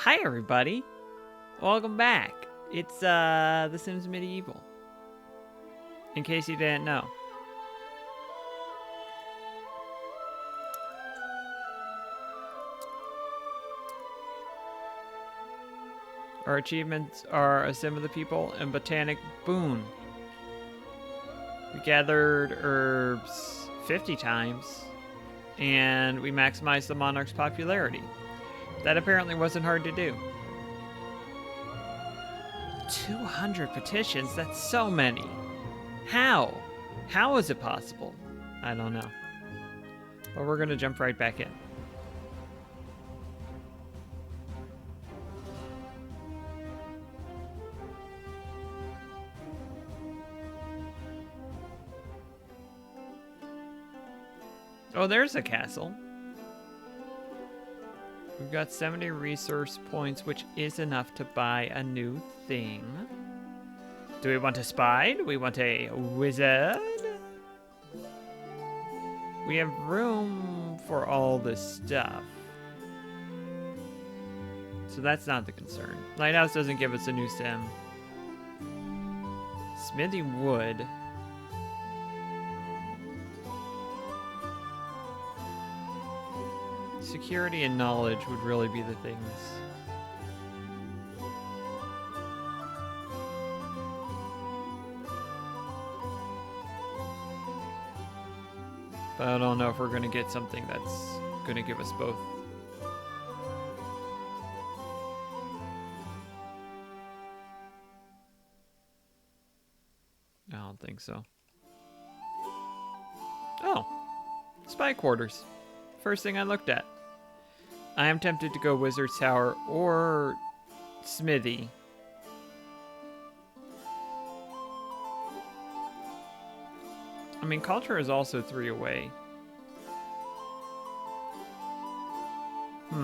Hi everybody! Welcome back. It's The Sims Medieval. In case you didn't know. Our achievements are a sim of the people and botanic boon. We gathered herbs 50 times and we maximized the monarch's popularity. That apparently wasn't hard to do. 200 petitions? That's so many. How? How is it possible? I don't know. But we're gonna jump right back in. Oh, there's a castle. We've got 70 resource points, which is enough to buy a new thing. Do we want a spy? Do we want a wizard? We have room for all this stuff. So that's not the concern. Lighthouse doesn't give us a new sim. Smithy would. Security and knowledge would really be the things. But I don't know if we're going to get something that's going to give us both. I don't think so. Oh, spy quarters. First thing I looked at. I am tempted to go Wizard's Tower or Smithy. I mean, culture is also 3 away. I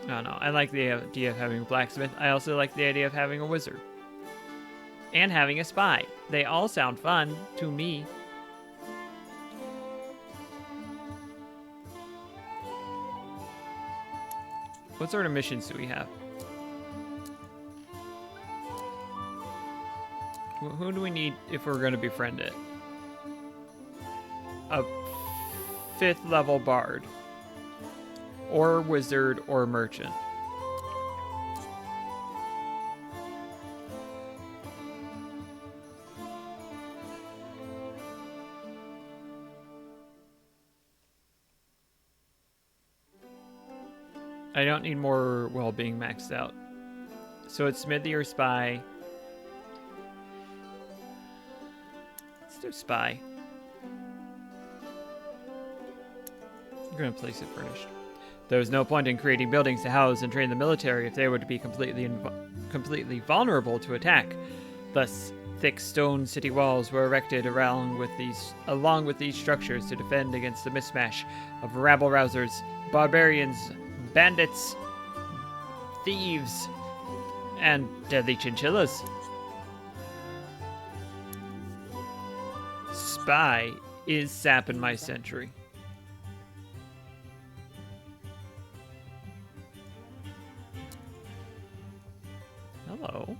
don't know. I like the idea of having a blacksmith. I also like the idea of having a wizard. And having a spy. They all sound fun to me. What sort of missions do we have? Who do we need if we're going to befriend it? A 5th level bard. Or wizard or merchant. I don't need more well-being maxed out. So it's Smithy or Spy. Let's do Spy. I'm going to place it furnished. There was no point in creating buildings to house and train the military if they were to be completely vulnerable to attack. Thus, thick stone city walls were erected along with these structures to defend against the mismatch of rabble-rousers, barbarians, bandits, thieves, and deadly chinchillas. Spy is sapping my century. Hello.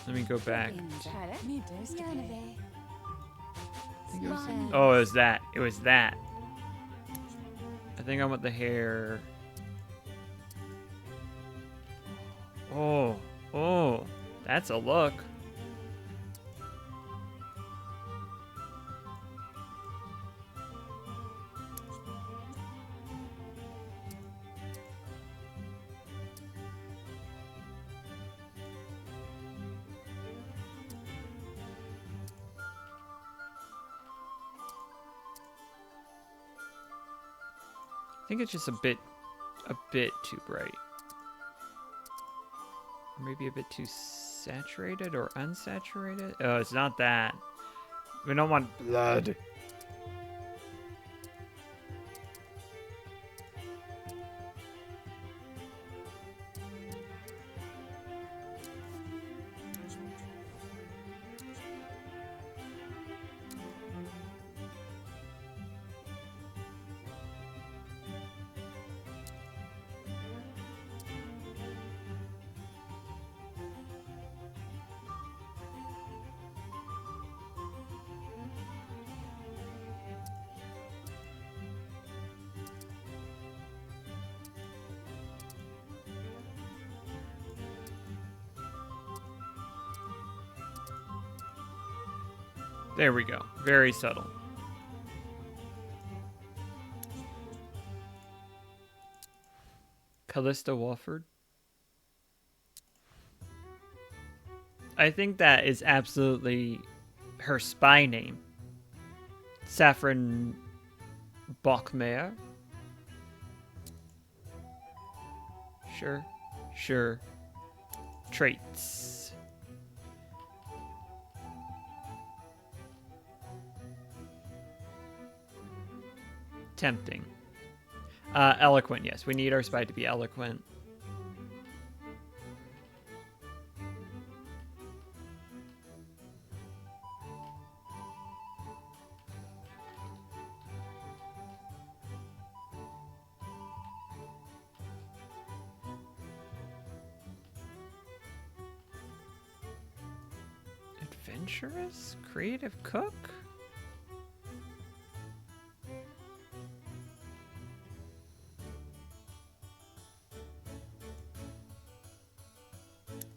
Let me go back. Oh, it was that. It was that. I think I want the hair. Oh, that's a look. I think it's just a bit too bright. Or maybe a bit too saturated or unsaturated. Oh, it's not that. We don't want blood. There we go. Very subtle. Callista Walford. I think that is absolutely her spy name. Saffron Bachmeyer. Sure. Sure. Traits. Tempting. Eloquent, yes. We need our spy to be eloquent. Adventurous? Creative cook?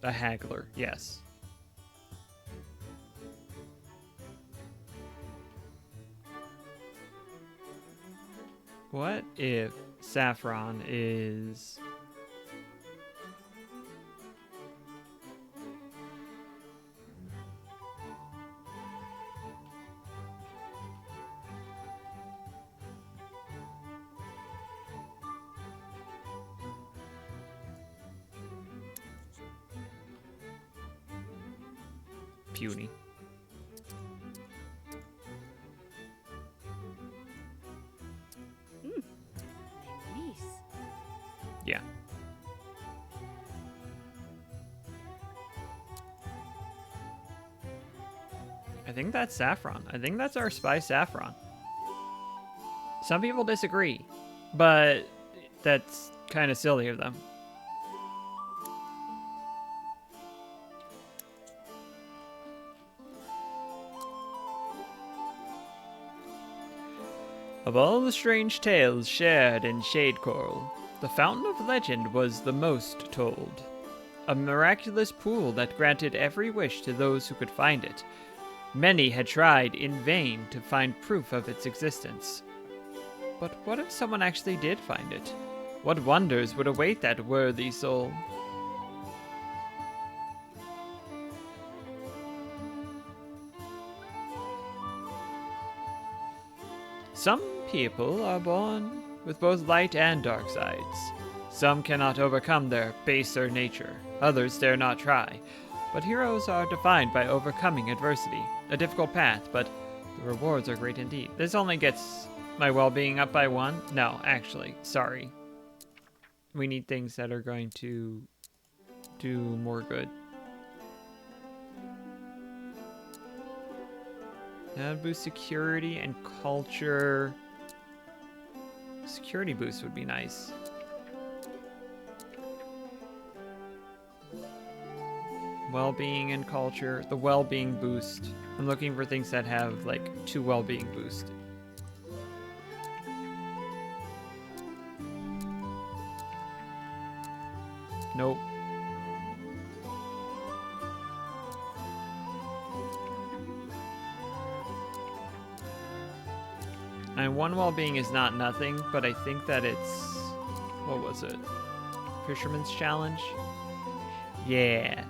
A haggler, yes. What if Saffron is... puny? Yeah. I think that's Saffron. I think that's our spy Saffron. Some people disagree, but that's kind of silly of them. Of all the strange tales shared in Shadecoral, the Fountain of Legend was the most told. A miraculous pool that granted every wish to those who could find it. Many had tried in vain to find proof of its existence. But what if someone actually did find it? What wonders would await that worthy soul? Some people are born with both light and dark sides. Some cannot overcome their baser nature, others dare not try. But heroes are defined by overcoming adversity. A difficult path, but the rewards are great indeed. This only gets my well-being up by 1? No, actually, sorry. We need things that are going to do more good. That would boost security and culture. Security boost would be nice. Well-being and culture. The well-being boost. I'm looking for things that have like 2 well-being boost. Nope. And 1 well-being is not nothing, but I think that it's... What was it? Fisherman's Challenge? Yeah.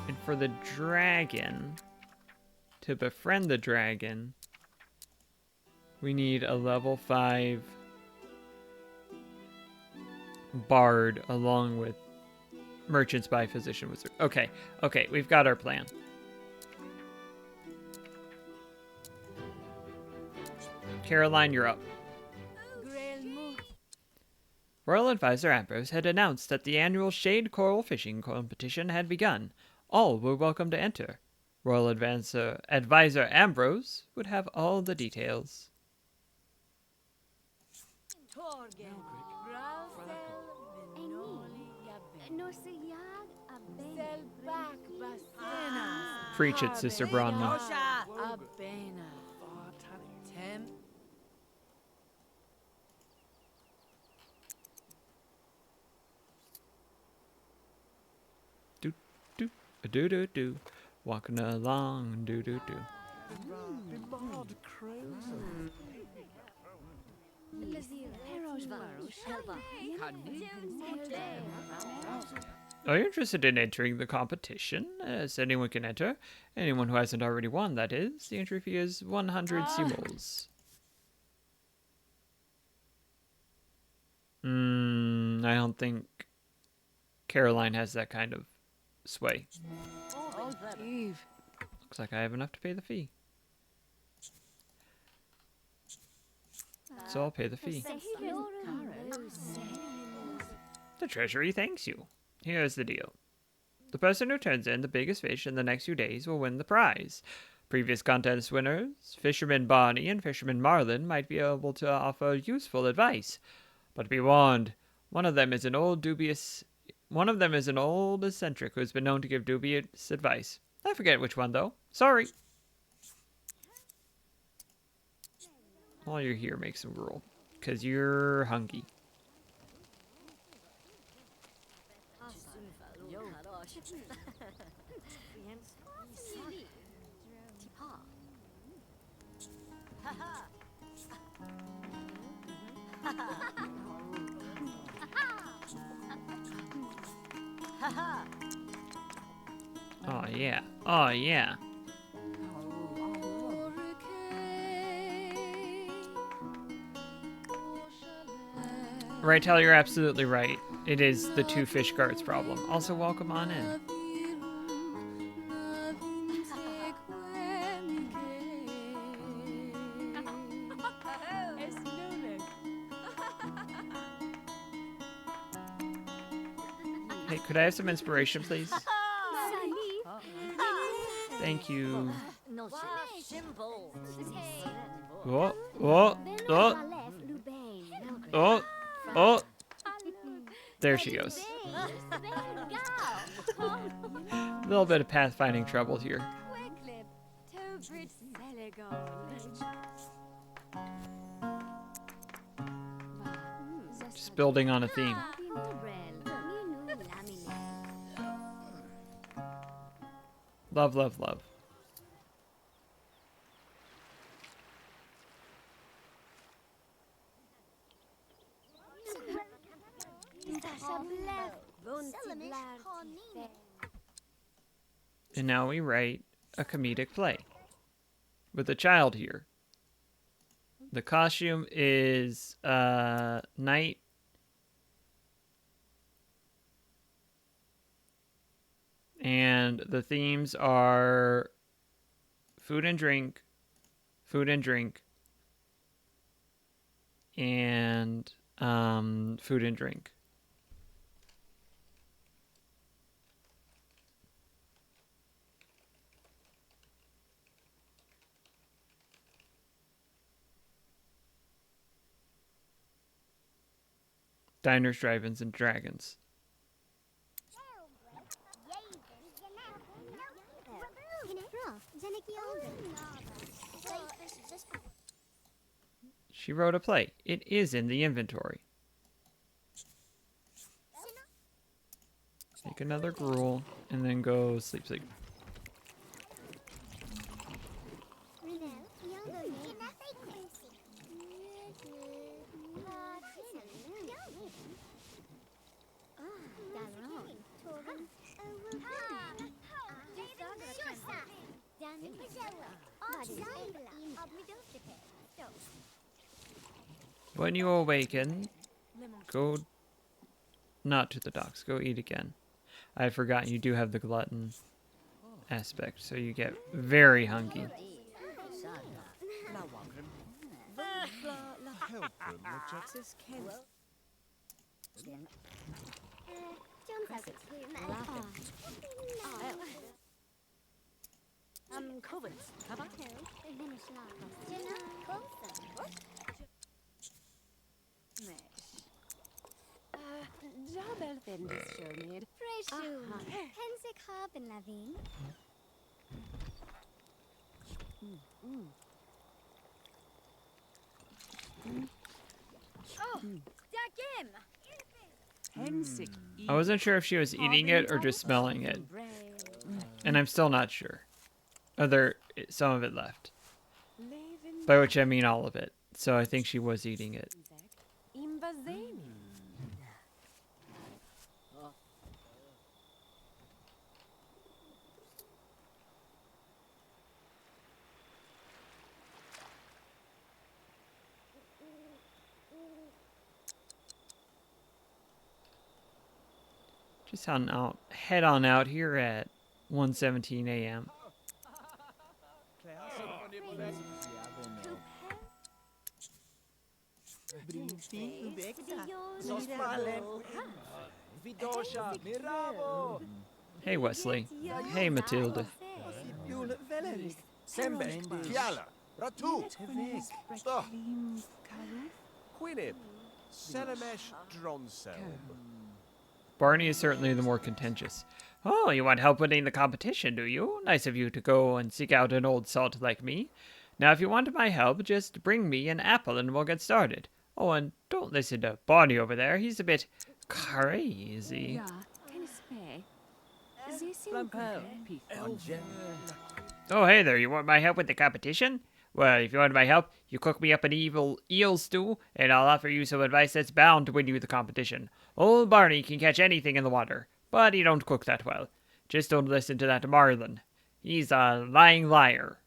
And for the dragon, to befriend the dragon, we need a level 5 bard along with merchant, spy, physician, wizard. Okay, okay, we've got our plan. Caroline, you're up. Royal Advisor Ambrose had announced that the annual Shadecoral fishing competition had begun. All were welcome to enter. Royal Advisor Ambrose would have all the details. Preach it, Sister Bronwyn. A do do do. Walking along, do do do. Are you interested in entering the competition? As anyone can enter. Anyone who hasn't already won, that is. The entry fee is 100 simoles. I don't think Caroline has that kind of sway. Looks like I have enough to pay the fee. So I'll pay the fee. The treasury thanks you. Here's the deal. The person who turns in the biggest fish in the next few days will win the prize. Previous contest winners, Fisherman Barney and Fisherman Marlin, might be able to offer useful advice. But be warned, one of them is an old eccentric who's been known to give dubious advice. I forget which one, though. Sorry. While you're here, make some gruel. Because you're hungry. Oh, yeah. Oh, yeah. Right, Tal, you're absolutely right. It is the 2 fish guards problem. Also, welcome on in. Hey, could I have some inspiration, please? Thank you. Oh, oh, oh. Oh, oh. There she goes. A little bit of pathfinding trouble here. Just building on a theme. Love, love, love. And now we write a comedic play with a child here. The costume is night. And the themes are food and drink, and food and drink. Diners, drive-ins, and dragons. She wrote a play. It is in the inventory. Take another gruel and then go sleep, sleep. When you awaken, go not to the docks. Go eat again. I had forgotten you do have the glutton aspect, so you get very hungry. I wasn't sure if she was eating it or just smelling it. And I'm still not sure. Some of it left. By which I mean all of it. So I think she was eating it. Just head on out here at 1:17 a.m. Hey, Wesley. Hey, Matilda. Barney is certainly the more contentious. Oh, you want help winning the competition, do you? Nice of you to go and seek out an old salt like me. Now, if you want my help, just bring me an apple and we'll get started. Oh, and don't listen to Barney over there. He's a bit crazy. Oh, hey there. You want my help with the competition? Well, if you want my help, you cook me up an evil eel stew, and I'll offer you some advice that's bound to win you the competition. Old Barney can catch anything in the water, but he don't cook that well. Just don't listen to that Marlin. He's a lying liar.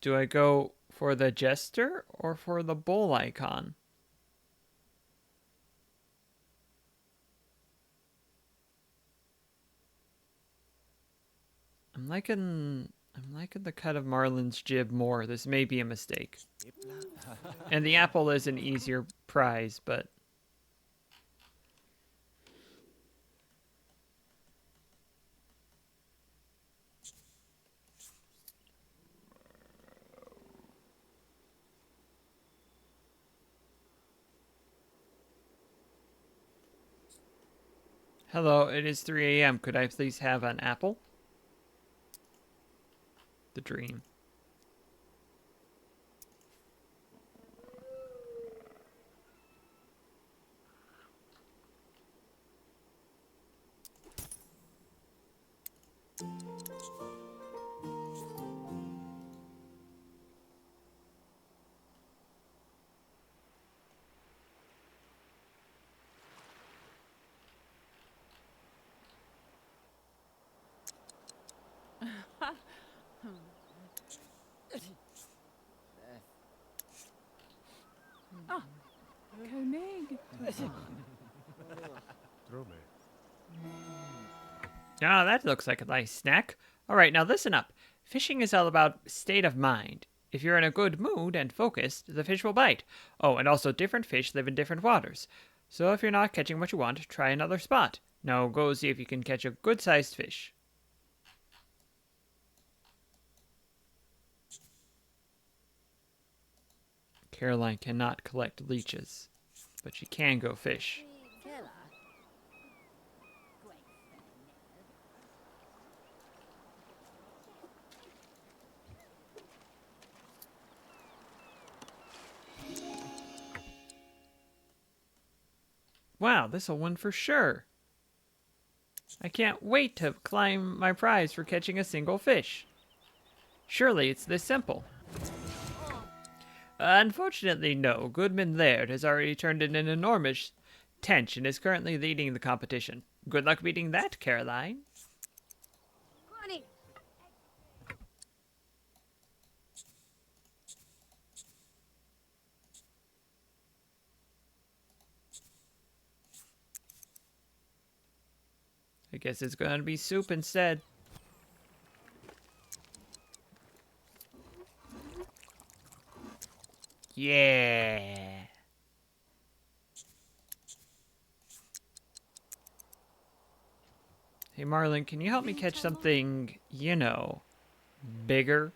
Do I go for the jester or for the bull icon? I'm liking the cut of Marlin's jib more. This may be a mistake. And the apple is an easier prize, but hello, it is 3 a.m. Could I please have an apple? The dream. Ah, that looks like a nice snack. All right, now listen up. Fishing is all about state of mind. If you're in a good mood and focused, the fish will bite. Oh, and also different fish live in different waters. So if you're not catching what you want, try another spot. Now go see if you can catch a good-sized fish. Caroline cannot collect leeches, but she can go fish. Wow, this'll win for sure. I can't wait to claim my prize for catching a single fish. Surely it's this simple. Unfortunately, no. Goodman Laird has already turned in an enormous tench and is currently leading the competition. Good luck beating that, Caroline. I guess it's going to be soup instead. Yeah. Hey, Marlin, can you help me catch something, bigger?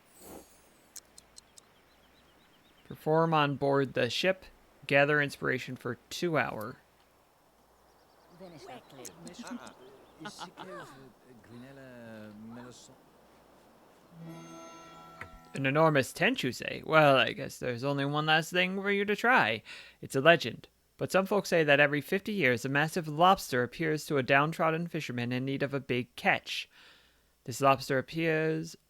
Perform on board the ship. Gather inspiration for 2 hours. An enormous tent, you say? Well, I guess there's only one last thing for you to try. It's a legend. But some folks say that every 50 years, a massive lobster appears to a downtrodden fisherman in need of a big catch. This lobster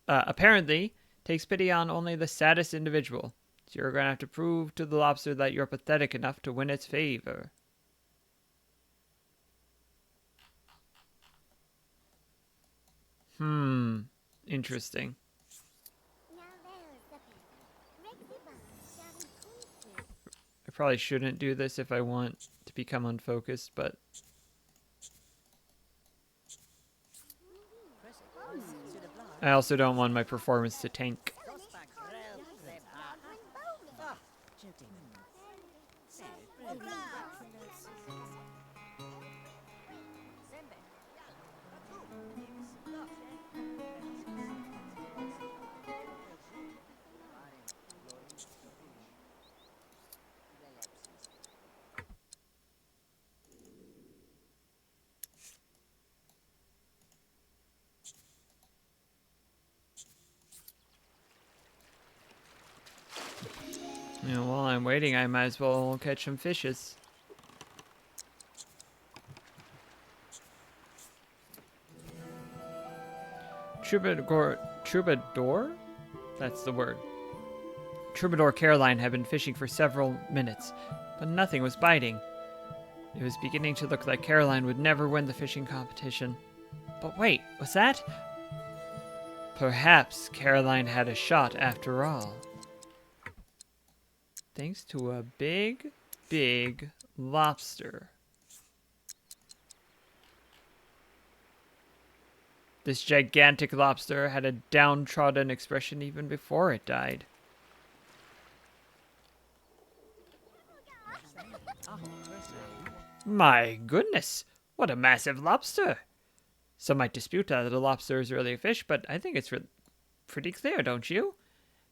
apparently takes pity on only the saddest individual. So you're going to have to prove to the lobster that you're pathetic enough to win its favor. Interesting. I probably shouldn't do this if I want to become unfocused, but... I also don't want my performance to tank. You know, while I'm waiting, I might as well catch some fishes. Troubadour? That's the word. Troubadour Caroline had been fishing for several minutes, but nothing was biting. It was beginning to look like Caroline would never win the fishing competition. But wait, was that? Perhaps Caroline had a shot after all. Thanks to a big, big lobster. This gigantic lobster had a downtrodden expression even before it died. My goodness, what a massive lobster! Some might dispute that a lobster is really a fish, but I think it's pretty clear, don't you?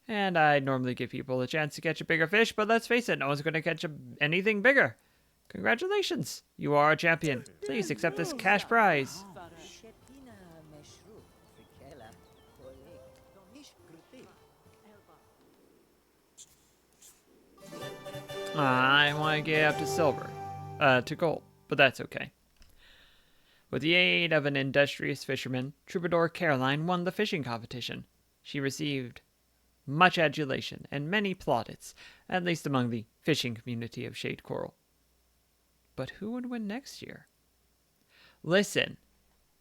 And I normally give people a chance to catch a bigger fish, but let's face it, no one's going to catch anything bigger. Congratulations, you are a champion. Please accept this cash prize. I want to get up to silver, to gold, but that's okay. With the aid of an industrious fisherman, Troubadour Caroline won the fishing competition. She received much adulation and many plaudits, at least among the fishing community of Shadecoral. But who would win next year? Listen,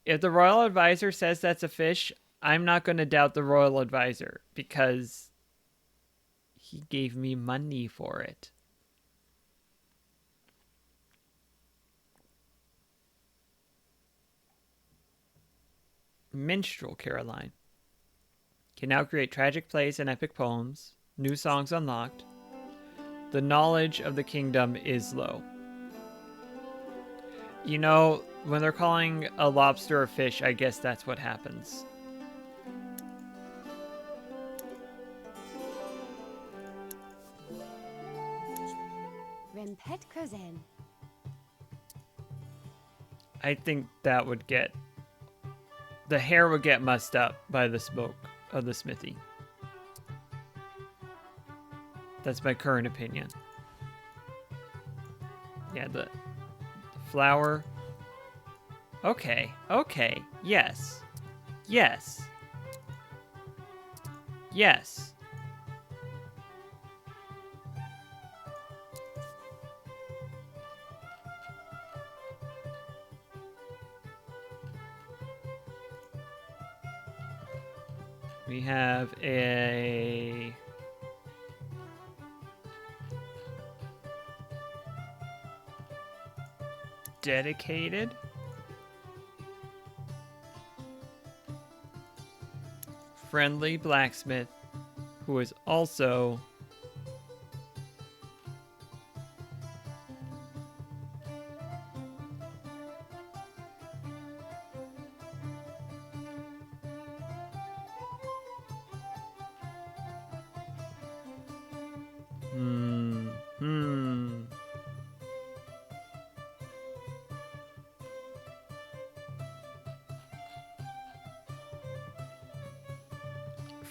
if the royal advisor says that's a fish, I'm not going to doubt the royal advisor, because he gave me money for it. Minstrel Caroline can now create tragic plays and epic poems. New songs unlocked. The knowledge of the kingdom is low. You know, when they're calling a lobster a fish, I guess that's what happens. I think that would get... the hair would get mussed up by the smoke of the smithy. That's my current opinion. Yeah, the flower. Okay, okay, yes. Yes. Yes. We have a... dedicated friendly blacksmith who is also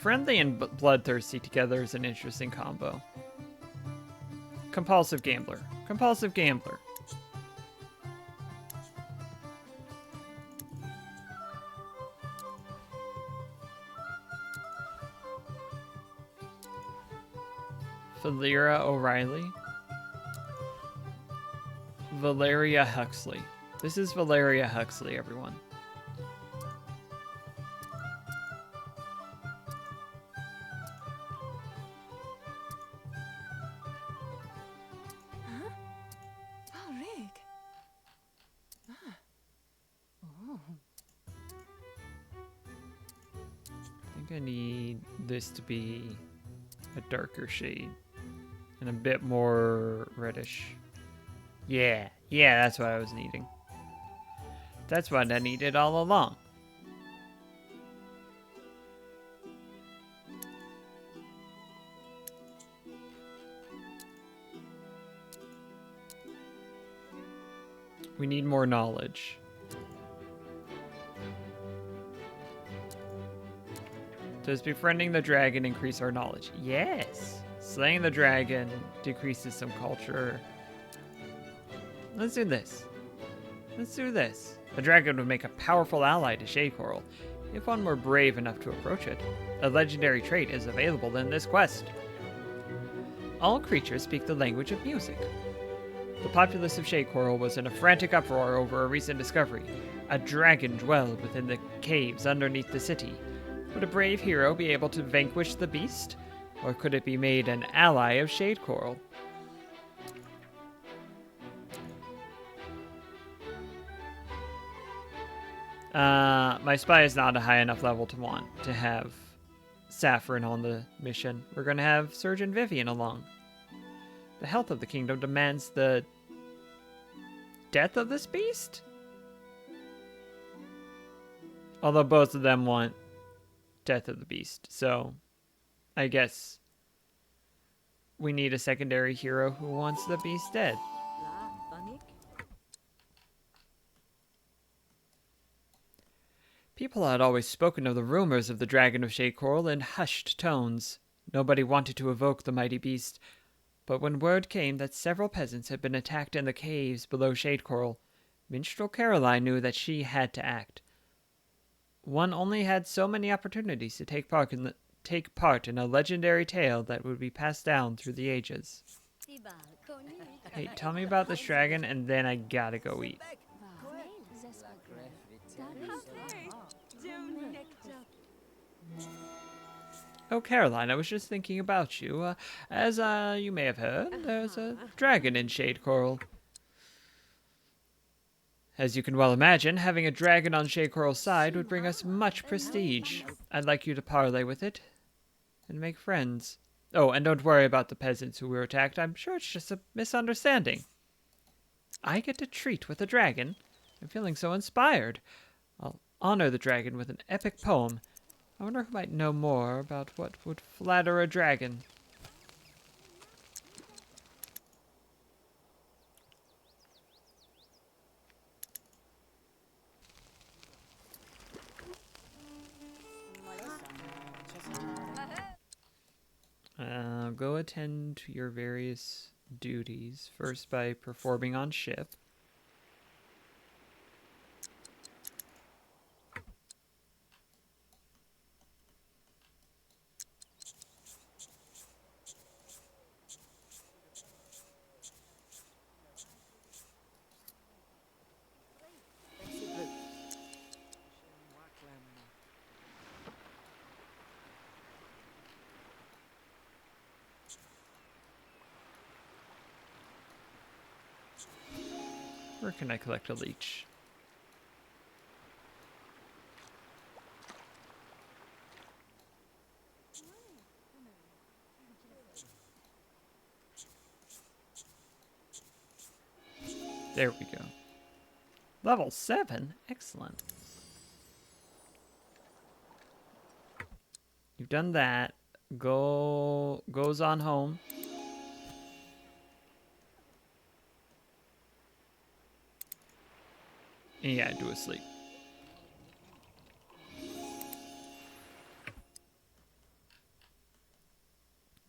Friendly and bloodthirsty together is an interesting combo. Compulsive gambler. Compulsive gambler. Valera O'Reilly. Valeria Huxley. This is Valeria Huxley, everyone. I think I need this to be a darker shade and a bit more reddish. Yeah, that's what I was needing. That's what I needed all along. We need more knowledge. Does befriending the dragon increase our knowledge? Yes! Slaying the dragon decreases some culture. Let's do this. Let's do this. The dragon would make a powerful ally to Shadecoral, if one were brave enough to approach it. A legendary trait is available in this quest. All creatures speak the language of music. The populace of Shadecoral was in a frantic uproar over a recent discovery. A dragon dwelled within the caves underneath the city. Would a brave hero be able to vanquish the beast? Or could it be made an ally of Shadecoral? My spy is not a high enough level to want to have Saffron on the mission. We're going to have Surgeon Vivian along. The health of the kingdom demands the death of this beast? Although both of them want death of the beast, so I guess we need a secondary hero who wants the beast dead. People had always spoken of the rumors of the Dragon of Shadecoral in hushed tones. Nobody wanted to evoke the mighty beast, but when word came that several peasants had been attacked in the caves below Shadecoral, Minstrel Caroline knew that she had to act. One only had so many opportunities to take part in a legendary tale that would be passed down through the ages. Hey, tell me about this dragon, and then I gotta go eat. Oh, Caroline, I was just thinking about you. As you may have heard, there's a dragon in Shadecoral. As you can well imagine, having a dragon on Shadecoral's side would bring us much prestige. I'd like you to parley with it and make friends. Oh, and don't worry about the peasants who were attacked. I'm sure it's just a misunderstanding. I get to treat with a dragon. I'm feeling so inspired. I'll honor the dragon with an epic poem. I wonder who might know more about what would flatter a dragon. Go attend to your various duties, first by performing on ship. Where can I collect a leech? There we go. Level 7? Excellent. You've done that. Goes on home. And yeah, do a sleep.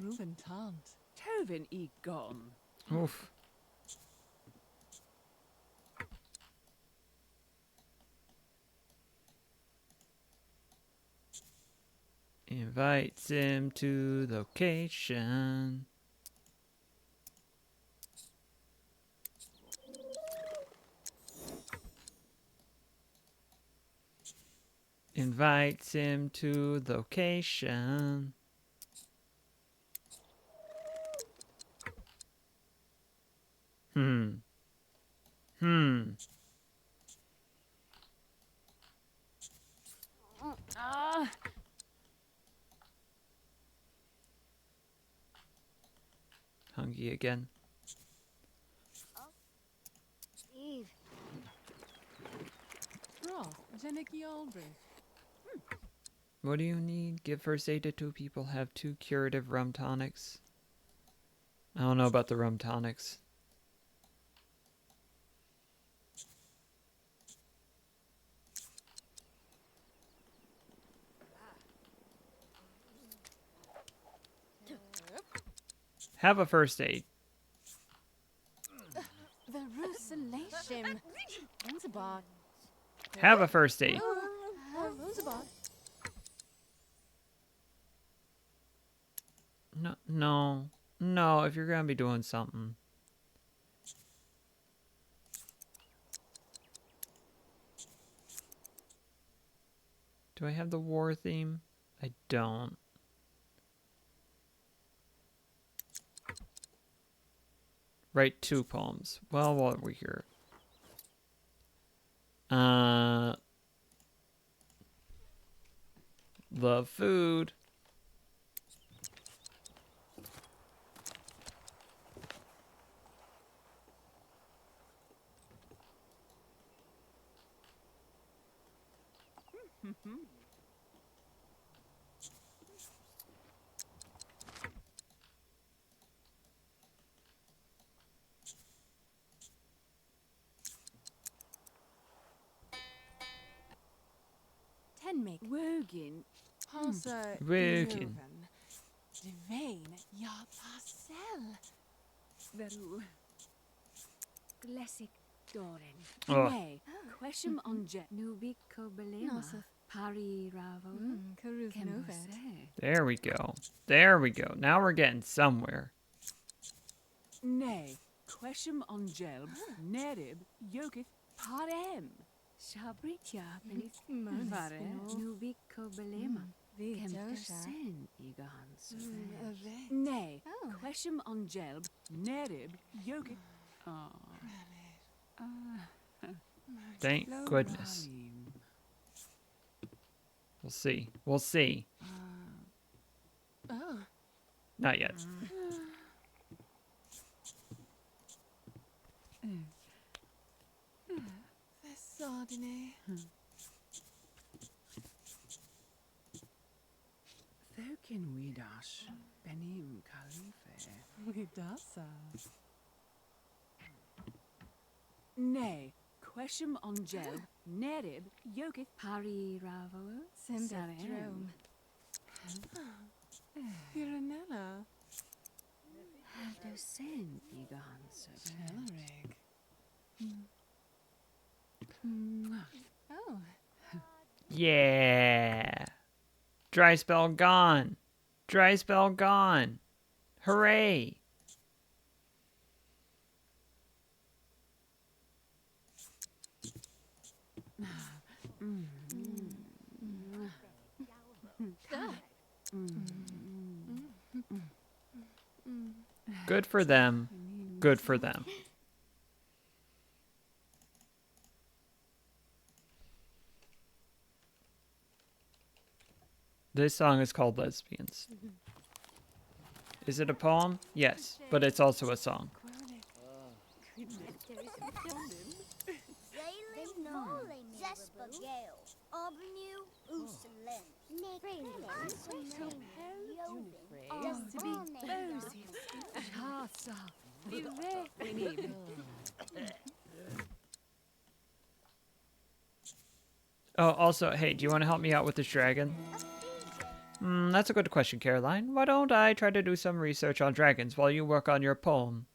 Reuben tant. Tovin e gone. Oof. Invites him to location. Invites him to location. Hmm. Ah. Hungry again. Steve. Ross. Jennicky Aldrich. What do you need? Give first aid to 2 people. Have 2 curative rum tonics. I don't know about the rum tonics. Have a first aid. The Rusalation. Zanzibar. Have a first aid. Zanzibar. No, if you're gonna be doing something. Do I have the war theme? I don't. Write 2 poems. Well, while we're here. Love food. Tenmig. Wogin. Pasa. Wogin. Devane. Ya parcel. Veru. Glessic Doran. Oh. Nay. Question on jet. Nubik Kobelema. Nossa. Pari Ravo. Karuf Kemose. There we go. There we go. Now we're getting somewhere. Nay. Question on jelb. Nerib. Yokith. Parem. Shabritya. Benis. Vare. Nubik Kobelema. Vitosha. Kempersen. Igans. Nay. Question on jelb. Nerib. Yokith. Thank goodness. We'll see. We'll see. Oh. Not yet. Sardine. Thokin Widash. Benim Khalife. Widasa. Nay. Question on Jeb. Nerib. Yokith. Pari Ravo. Syndrome. Piranella. Haldosen. Igans. Telerig. Oh. Yeah. Dry spell gone. Dry spell gone. Hooray. Good for them. Good for them. This song is called Lesbians. Is it a poem? Yes, but it's also a song. Oh, also, hey, do you want to help me out with this dragon? That's a good question, Caroline. Why don't I try to do some research on dragons while you work on your poem?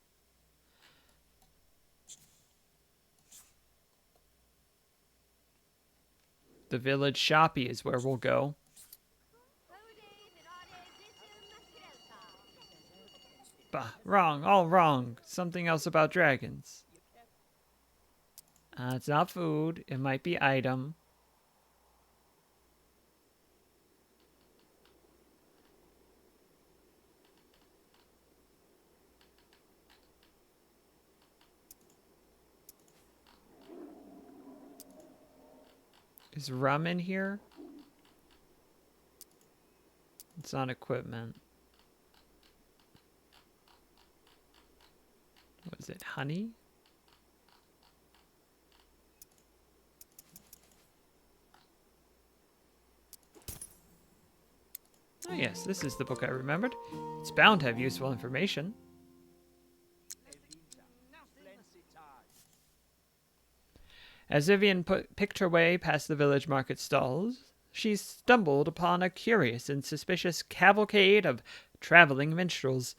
The village shoppy is where we'll go. Bah, wrong, all wrong. Something else about dragons. It's not food. It might be item. Is rum in here? It's not equipment. What is it? Honey? Oh yes, this is the book I remembered. It's bound to have useful information. As Vivian picked her way past the village market stalls, she stumbled upon a curious and suspicious cavalcade of traveling minstrels.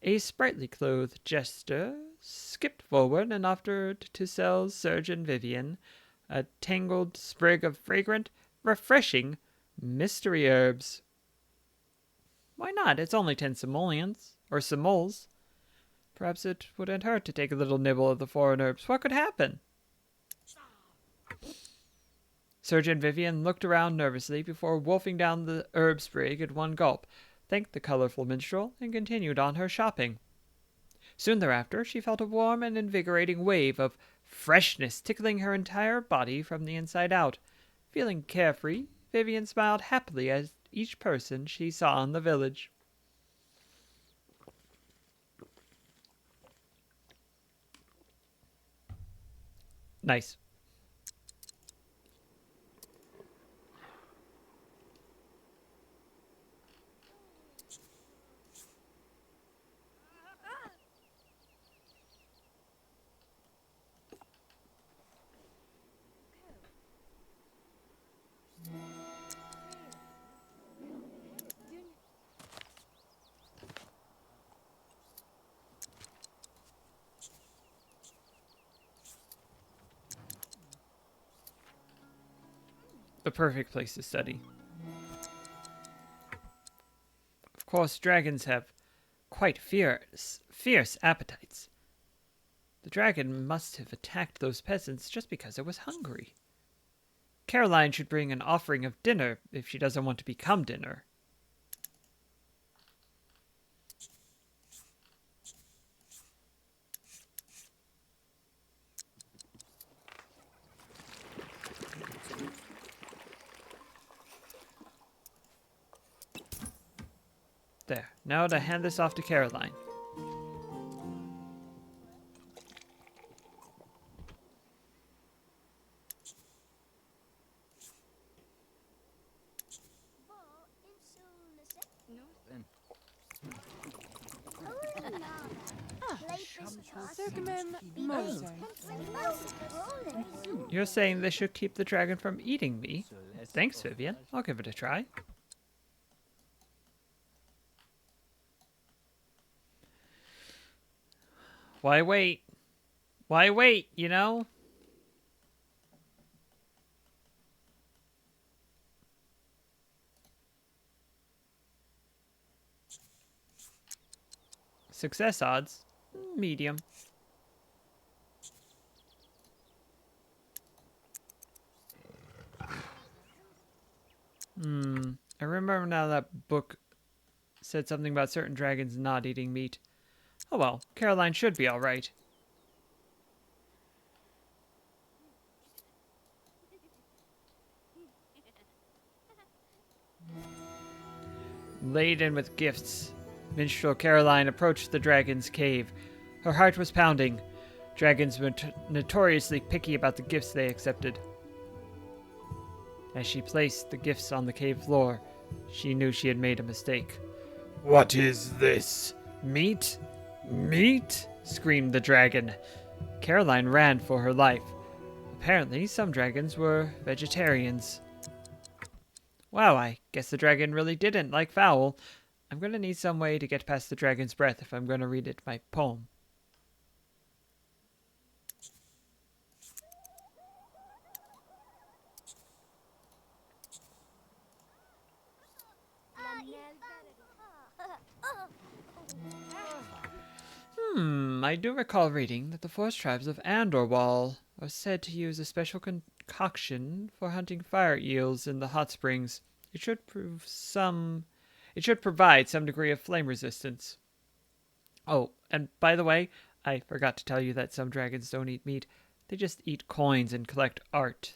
A sprightly clothed jester skipped forward and offered to sell Surgeon Vivian a tangled sprig of fragrant, refreshing mystery herbs. Why not? It's only 10 simoleons, or simoles. Perhaps it wouldn't hurt to take a little nibble of the foreign herbs. What could happen? Surgeon Vivian looked around nervously before wolfing down the herb sprig at one gulp, thanked the colorful minstrel, and continued on her shopping. Soon thereafter, she felt a warm and invigorating wave of freshness tickling her entire body from the inside out. Feeling carefree, Vivian smiled happily at each person she saw in the village. Nice. The perfect place to study. Of course, dragons have quite fierce appetites. The dragon must have attacked those peasants just because it was hungry. Caroline should bring an offering of dinner if she doesn't want to become dinner. There. Now to hand this off to Caroline. You're saying this should keep the dragon from eating me? Thanks, Vivian. I'll give it a try. Why wait? Why wait, you know? Success odds? Medium. I remember now that book said something about certain dragons not eating meat. Oh well, Caroline should be alright. Laden with gifts, minstrel Caroline approached the dragon's cave. Her heart was pounding. Dragons were notoriously picky about the gifts they accepted. As she placed the gifts on the cave floor, she knew she had made a mistake. "What is this? Meat? Meat?" screamed the dragon. Caroline ran for her life. Apparently, some dragons were vegetarians. Wow, I guess the dragon really didn't like fowl. I'm gonna need some way to get past the dragon's breath if I'm gonna read it my poem. I do recall reading that the forest tribes of Andorwal are said to use a special concoction for hunting fire eels in the hot springs. It should provide some degree of flame resistance. Oh, and by the way, I forgot to tell you that some dragons don't eat meat. They just eat coins and collect art.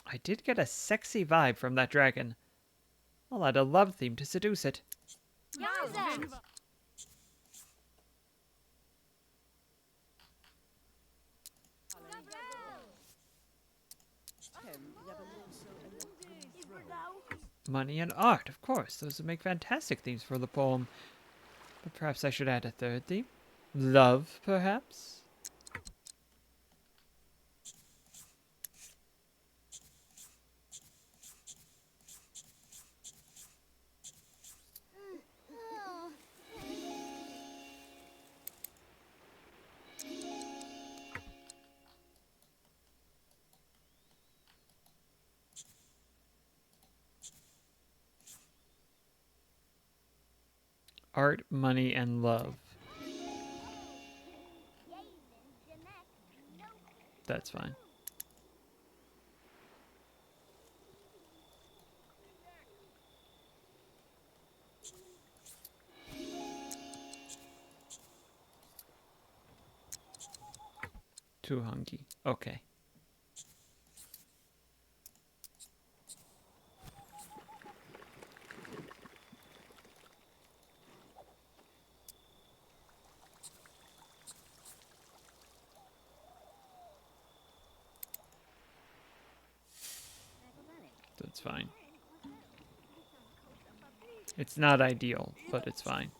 I did get a sexy vibe from that dragon. I'll add a love theme to seduce it. Money and art, of course. Those would make fantastic themes for the poem. But perhaps I should add a third theme? Love, perhaps? Art, money, and love. That's fine. Too hungry. Okay. That's fine. It's not ideal, but it's fine.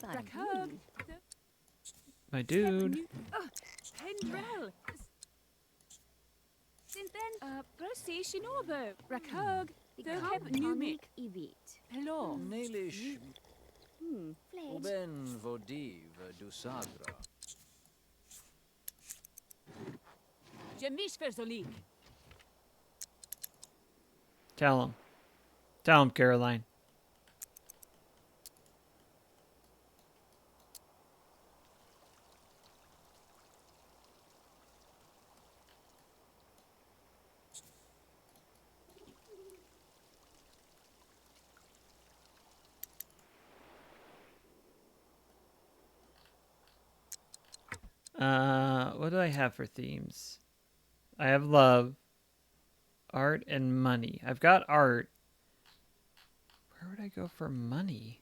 Rakub. My dude. Pendrell. Since then, Brusty, she know about Rakug. They'll have Numik. Hello. Nelish. Oben vodiv du sagra. Jemish Verzolik. Tell him. Tell him, Caroline. What do I have for themes? I have love, art, and money. I've got art. Where would I go for money?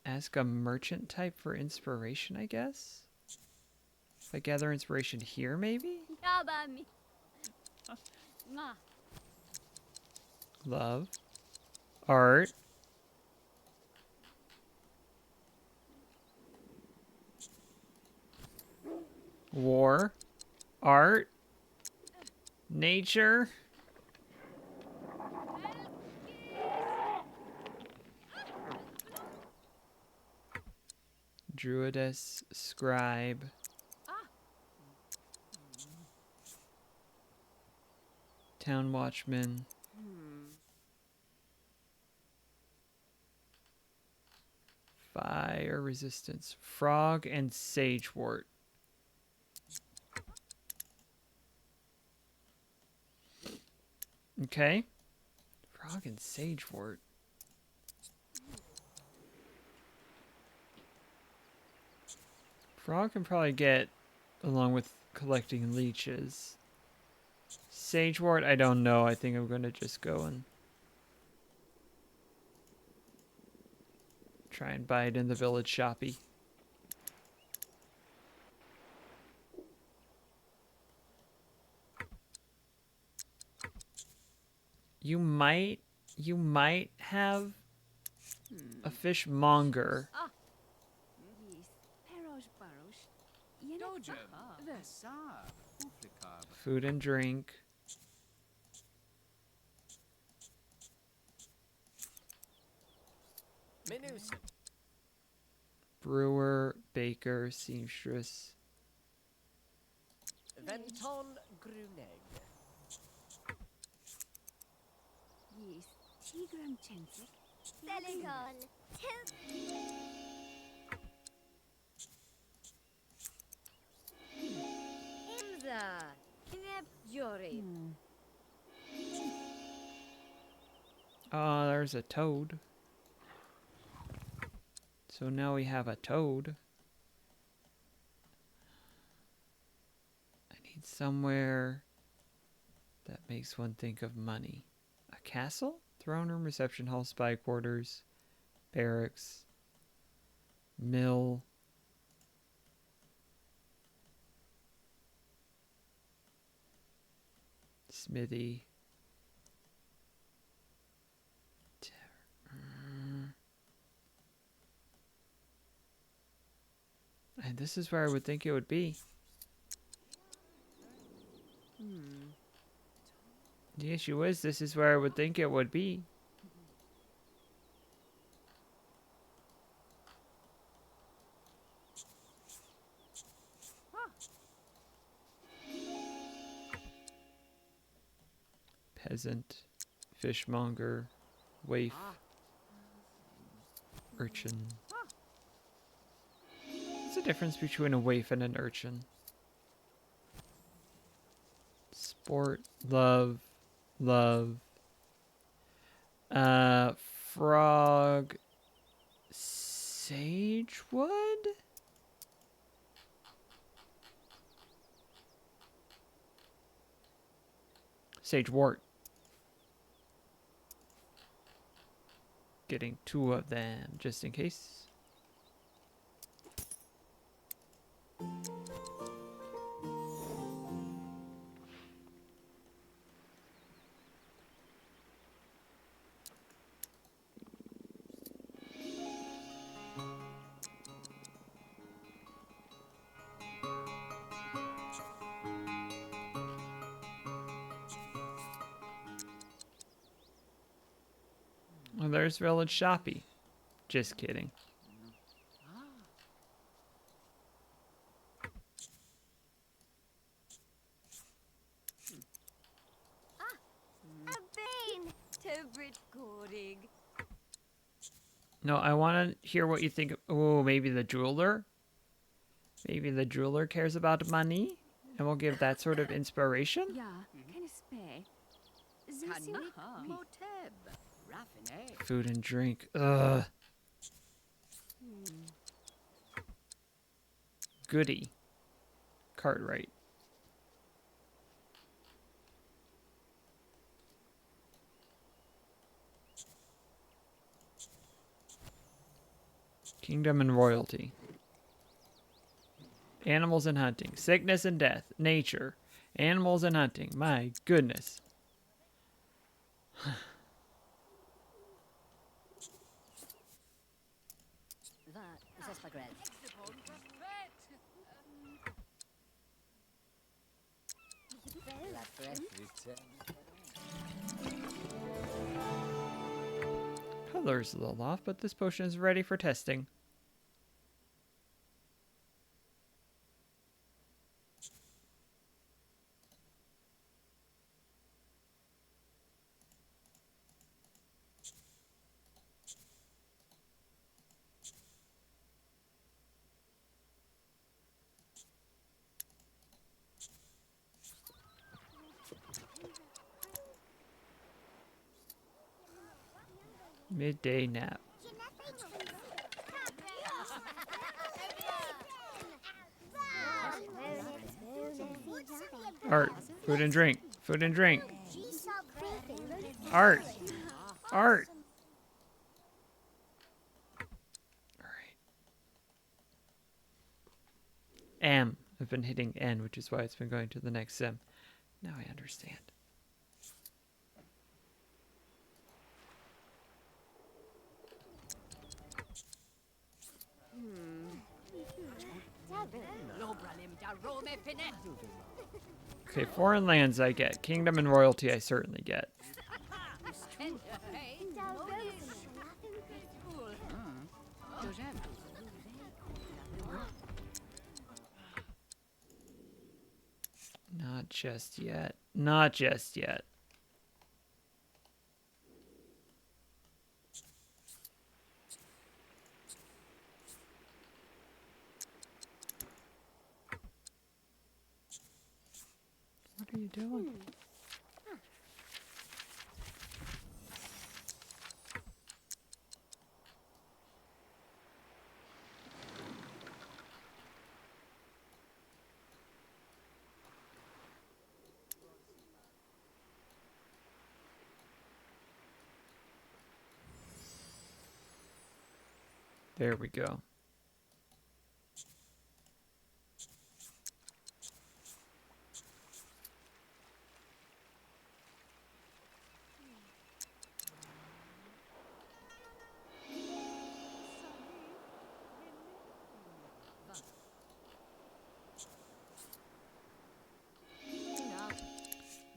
Ask a merchant type for inspiration, I guess? If I gather inspiration here, maybe? Love. Art. War. Art. Nature. Druidess. Scribe. Town watchman. Fire resistance. Frog and sagewort. Okay. Frog and sagewort. Frog can probably get along with collecting leeches. Sagewort, I don't know. I think I'm gonna just go and try and buy it in the village shoppy. You might have a fishmonger. Yes. Perosh barosh. Dojum. The Sar. Uflikab. Food and drink. Minusin. Brewer, baker, seamstress. Venton Gruneg. yes. Tigram chensik. Silicon. Imza. Knep Jory. Oh, there's a toad. So now we have a toad. I need somewhere that makes one think of money. A castle? Throne room, reception hall, spy quarters, barracks, mill. Smithy. And this is where I would think it would be. The issue is, this is where I would think it would be. Peasant, fishmonger, waif, urchin. What's the difference between a waif and an urchin? Sport, love, love. Frog, sagewood? Sagewort. Getting 2 of them, just in case. Well, there's Village Shoppy. Just kidding. A bean. Tobrit Gorig. No, I want to hear what you think. Oh, maybe the jeweler? Maybe the jeweler cares about money? And we'll give that sort of inspiration? Yeah. Kind of spare. Tanik Moteb. Raffinet. Food and drink. Ugh. Goody. Cartwright. Kingdom and royalty. Animals and hunting. Sickness and death. Nature. Animals and hunting. My goodness. Color's a little off, but this potion is ready for testing. Midday nap. Art, food and drink. Food and drink. Art. Art. Alright. M. I've been hitting N, which is why it's been going to the next sim. Now I understand. Okay, foreign lands I get. Kingdom and royalty I certainly get. Not just yet. Not just yet. What are you doing? There we go.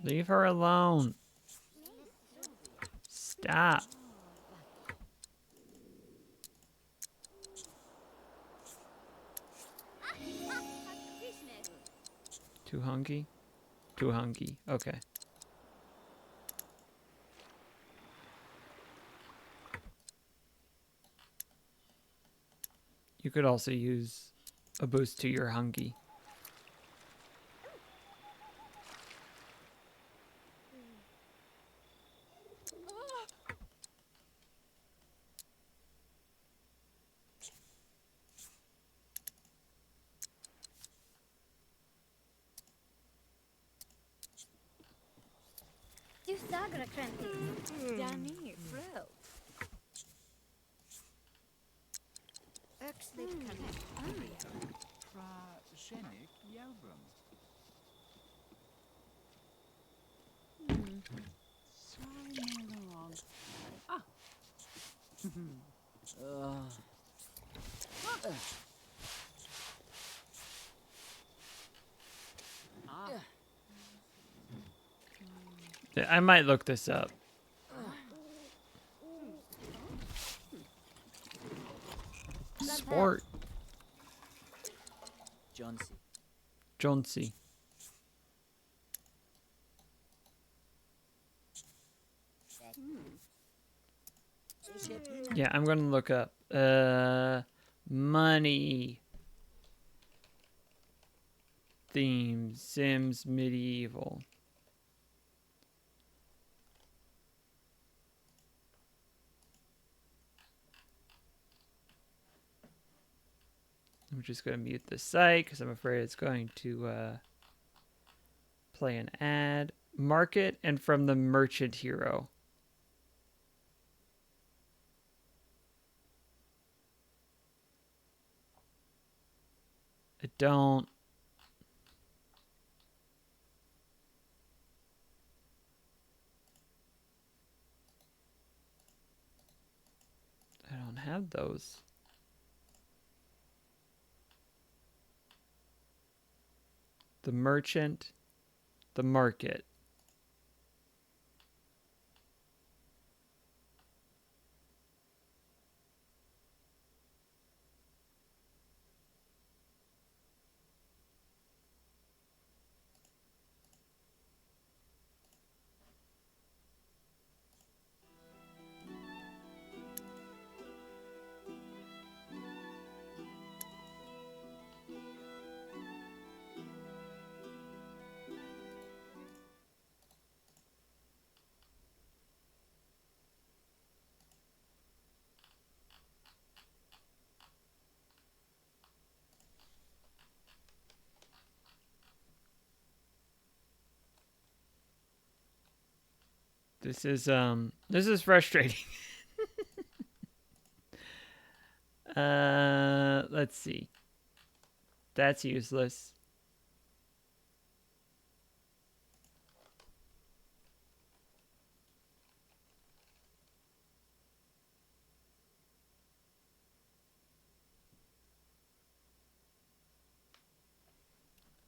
Leave her alone. Stop. Too hungry? Too hungry. Okay. You could also use a boost to your hungry. Danny, Frill. I might look this up. Sport. Johnsy. Yeah, I'm gonna look up money themes Sims medieval. I'm just gonna mute the site because I'm afraid it's going to play an ad. Market and from the merchant hero. I don't have those. The merchant, the market. This is frustrating. Let's see. That's useless.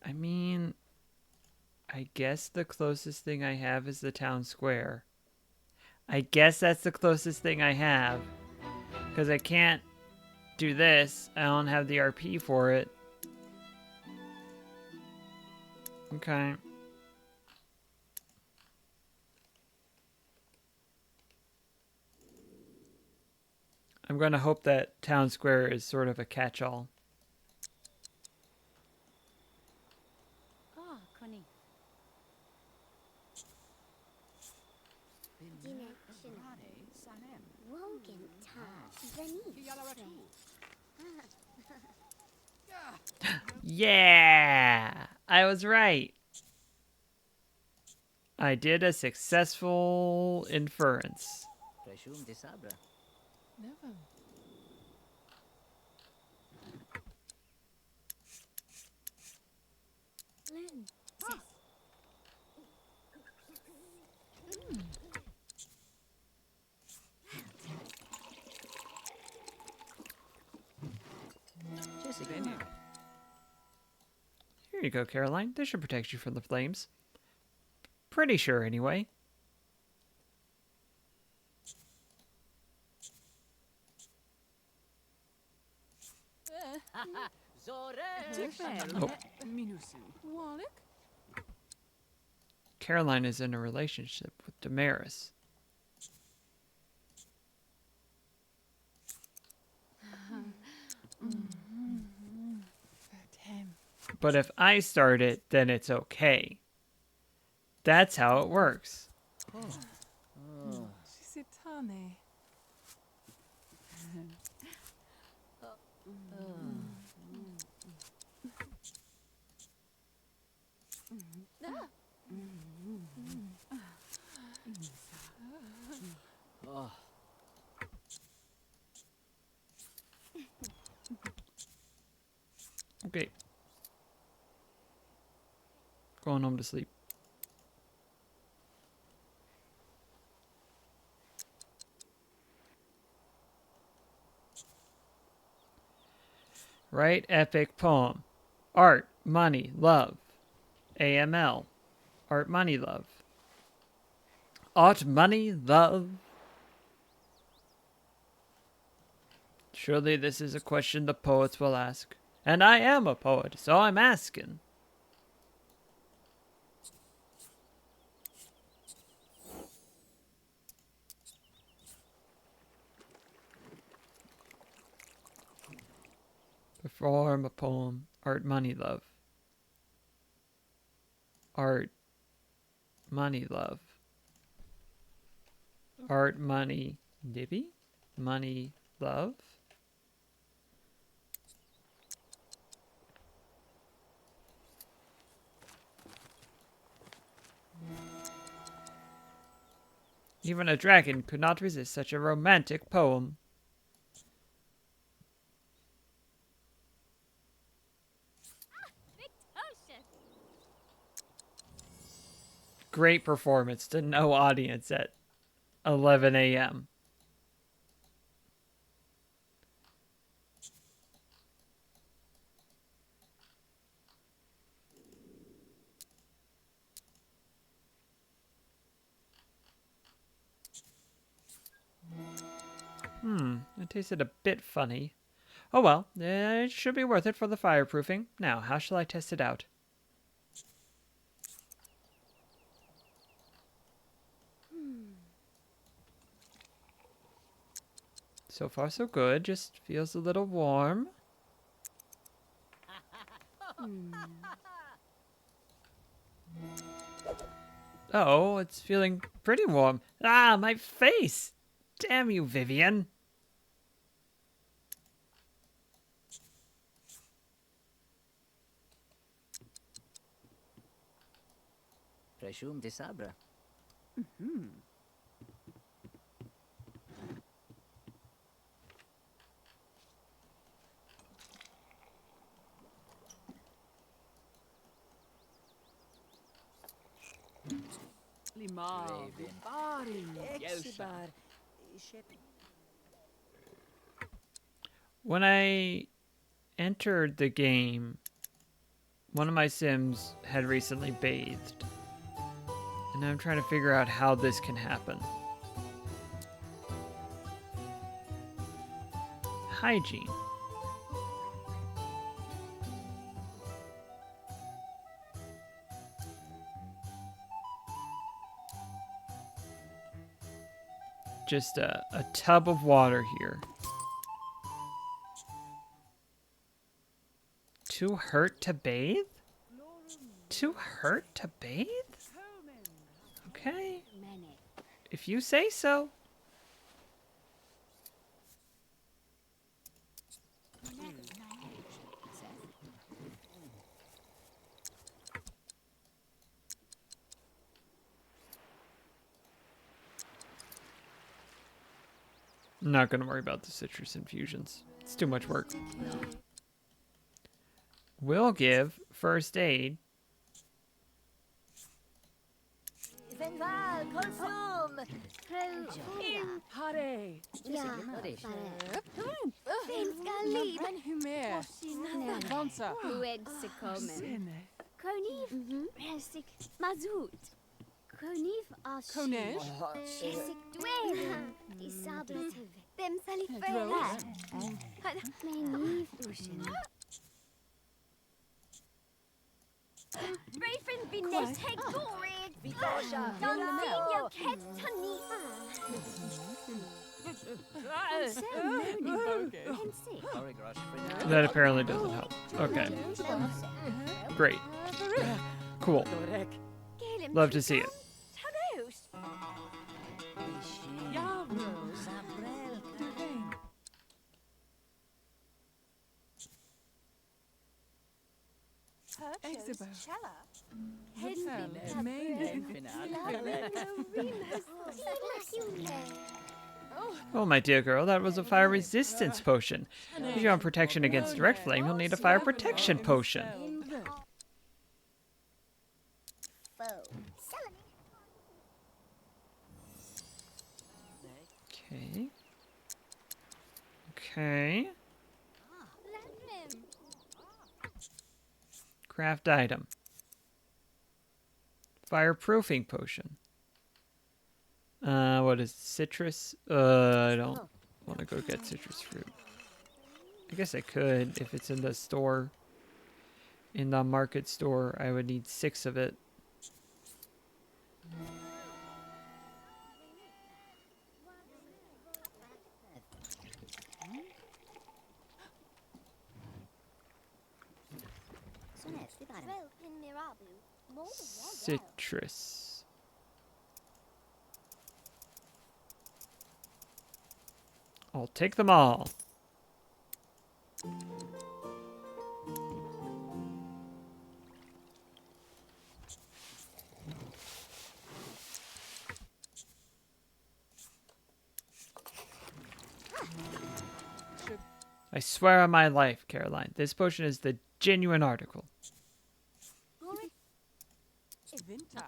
I mean, I guess the closest thing I have is the town square. I guess that's the closest thing I have. Because I can't do this. I don't have the RP for it. Okay. I'm going to hope that town square is sort of a catch-all. Ah, Connie. Yeah! I was right. I did a successful inference. Never. Lynn. Here you go, Caroline. This should protect you from the flames. Pretty sure, anyway. Oh. Wallach? Caroline is in a relationship with Damaris. But if I start it, then it's okay. That's how it works. Sisitane. Okay. Going home to sleep. Write epic poem. Art, money, love. AML. Art, money, love. Art, money, love. Surely this is a question the poets will ask. And I am a poet, so I'm asking. Perform a poem. Art, money, love. Art, money, love. Art, money, Libby? Money, love? Even a dragon could not resist such a romantic poem. Great performance to no audience at 11 a.m. It tasted a bit funny. Oh well, it should be worth it for the fireproofing. Now, how shall I test it out? So far so good, just feels a little warm. Oh, it's feeling pretty warm. Ah, my face! Damn you, Vivian. Presume de sabra. When I entered the game, one of my Sims had recently bathed. And I'm trying to figure out how this can happen. Hygiene. Just a tub of water here. Too hurt to bathe? Too hurt to bathe? Okay. If you say so. I'm not going to worry about the citrus infusions. It's too much work. Will give first aid. Ben Humer. Vansa. Ued Secomen. Sene. Koniv Resik Mazut. Koniv Ash. Konej. Resik Dwayne. Isabel. Them Salifera. Meniv Ushin. Raven Vines Hegdorid. Vitosha. Donzinho Ket Tanifa. That apparently doesn't help. Okay. Great. Cool. Love to see it. Oh, my dear girl, that was a fire resistance potion. If you want protection against direct flame, you'll need a fire protection potion. Okay. Okay. Craft item. Fireproofing potion. What is citrus? I don't want to go get citrus fruit. I guess I could if it's in the store. In the market store, I would need 6 of it. Citrus. I'll take them all. I swear on my life, Caroline, this potion is the genuine article. Vinta.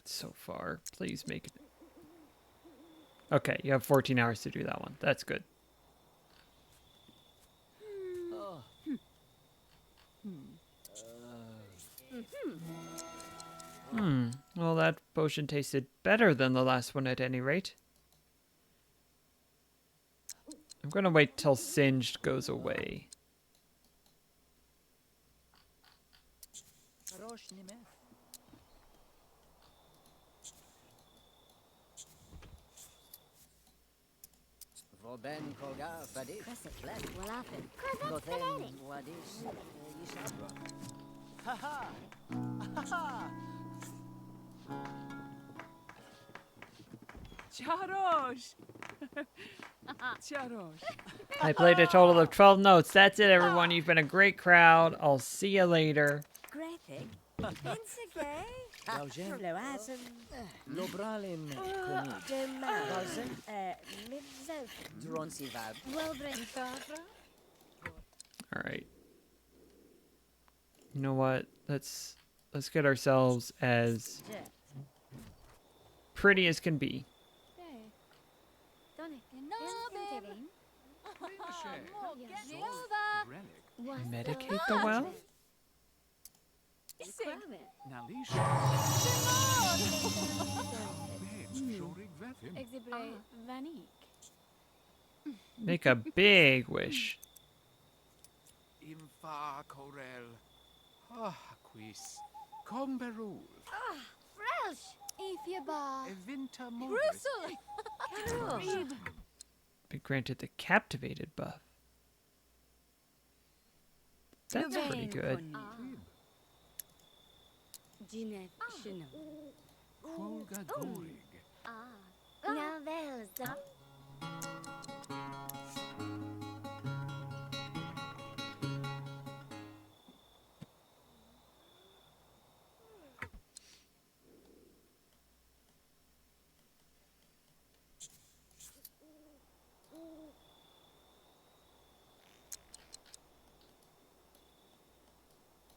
So far, please make it. Okay, you have 14 hours to do that one. That's good. Well, that potion tasted better than the last one at any rate. I'm gonna wait till Singed goes away. Ben Kolgar Fadis. Walafin. Gothen Wadis Yisabra. Ha ha! Ha ha! Charosh. Charosh. I played a total of 12 notes. That's it, everyone. You've been a great crowd. I'll see you later. Grethig. Pensagay. Valjen. Loazen. Lobralin. Kronig. Valzen. Midzelf. Dronsivab. All right. You know what? Let's get ourselves as pretty as can be. Medicate the well? Make a big wish. Infa Corel. Ah, quis. Comberul. Evinta Moris. Be granted the captivated buff. That's pretty good. Quolga Gorig.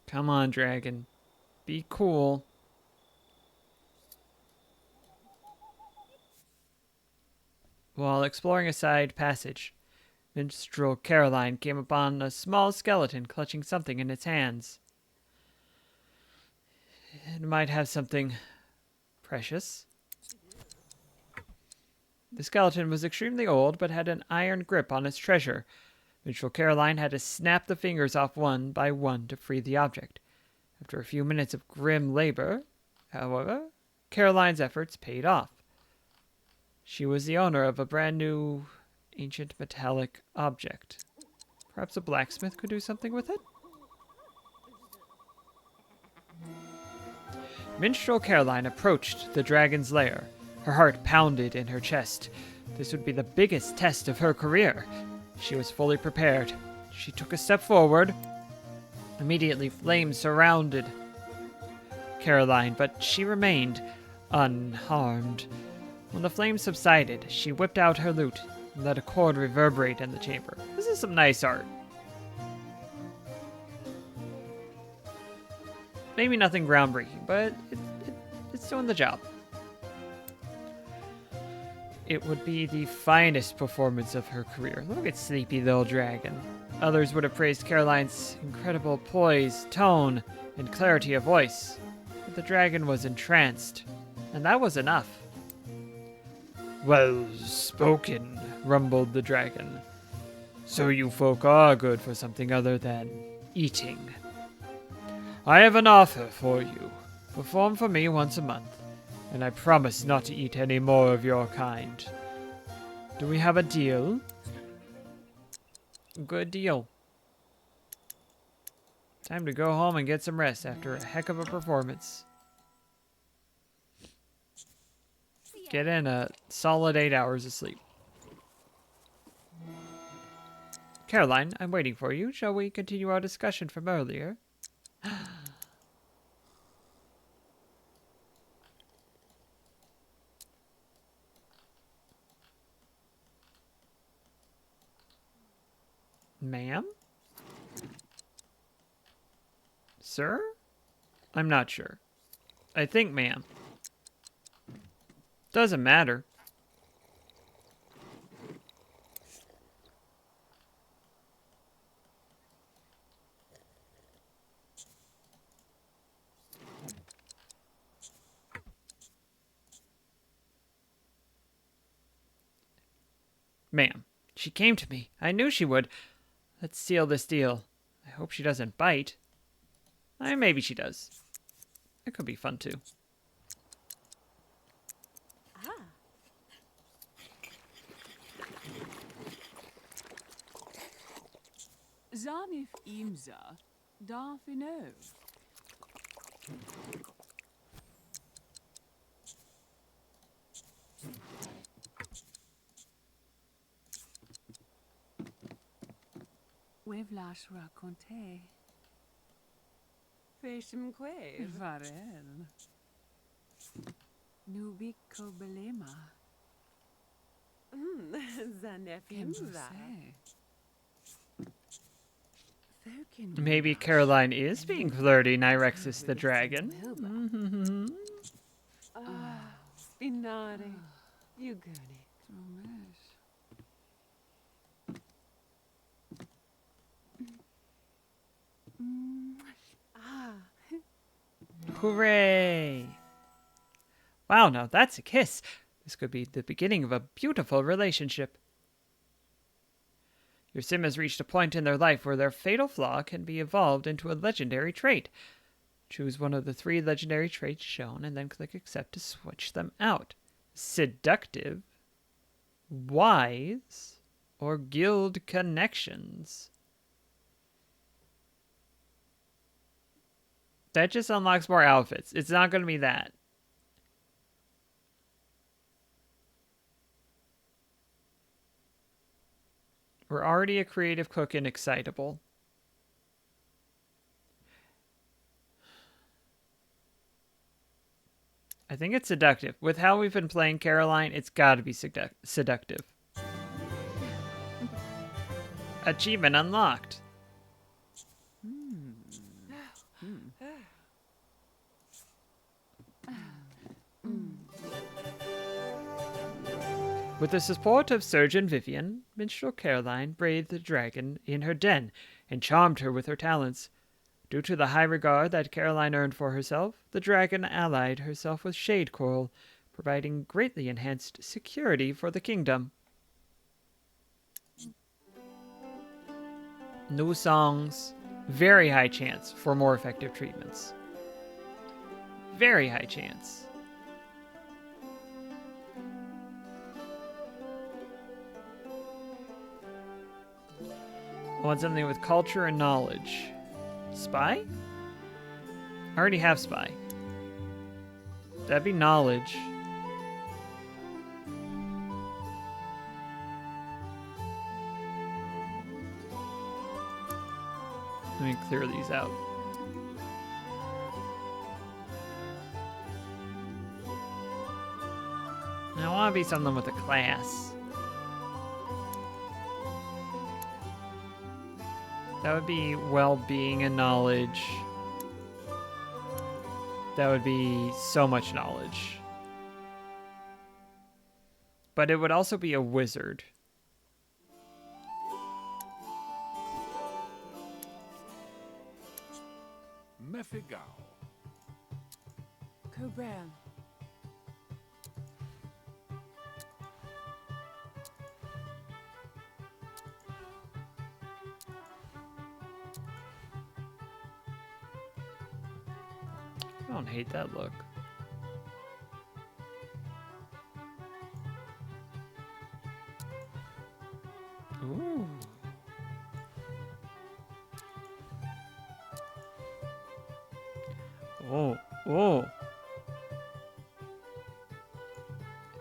Come on, dragon. Be cool. While exploring a side passage, minstrel Caroline came upon a small skeleton clutching something in its hands. It might have something precious. The skeleton was extremely old, but had an iron grip on its treasure. Minstrel Caroline had to snap the fingers off one by one to free the object. After a few minutes of grim labor, however, Caroline's efforts paid off. She was the owner of a brand new, ancient metallic object. Perhaps a blacksmith could do something with it? Minstrel Caroline approached the dragon's lair. Her heart pounded in her chest. This would be the biggest test of her career. She was fully prepared. She took a step forward. Immediately, flames surrounded Caroline, but she remained unharmed. When the flames subsided, she whipped out her lute and let a chord reverberate in the chamber. This is some nice art. Maybe nothing groundbreaking, but it's doing the job. It would be the finest performance of her career. Look at Sleepy Little Dragon. Others would have praised Caroline's incredible poise, tone, and clarity of voice. But the dragon was entranced, and that was enough. Well spoken, rumbled the dragon. So you folk are good for something other than eating. I have an offer for you. Perform for me once a month, and I promise not to eat any more of your kind. Do we have a deal? Good deal. Time to go home and get some rest after a heck of a performance. Get in a solid 8 hours of sleep. Caroline, I'm waiting for you. Shall we continue our discussion from earlier? Ma'am? Sir? I'm not sure. I think ma'am. Doesn't matter. Ma'am, she came to me. I knew she would. Let's seal this deal. I hope she doesn't bite. Maybe she does. That could be fun too. Zanif imza. Darfino. Wevlash raconte. Feshim Quave. Varel. Nubico belema. Zanefimza. Maybe Caroline is being flirty, Nyrexus the dragon. Mhm. Spinare. Yuguni. Hooray! Wow, now that's a kiss. This could be the beginning of a beautiful relationship. Your sim has reached a point in their life where their fatal flaw can be evolved into a legendary trait. Choose one of the 3 legendary traits shown and then click accept to switch them out. Seductive, wise, or guild connections. That just unlocks more outfits. It's not going to be that. We're already a creative cook and excitable. I think it's seductive. With how we've been playing Caroline, it's got to be seductive. Achievement unlocked. With the support of Surgeon Vivian, Minstrel Caroline bathed the dragon in her den and charmed her with her talents. Due to the high regard that Caroline earned for herself, the dragon allied herself with Shadecoral, providing greatly enhanced security for the kingdom. New songs. Very high chance for more effective treatments. Very high chance. I want something with culture and knowledge. Spy? I already have spy. That'd be knowledge. Let me clear these out. I want to be something with a class. That would be well-being and knowledge. That would be so much knowledge. But it would also be a wizard. Mefigao. Cobran. I don't hate that look. Ooh. Oh, oh. I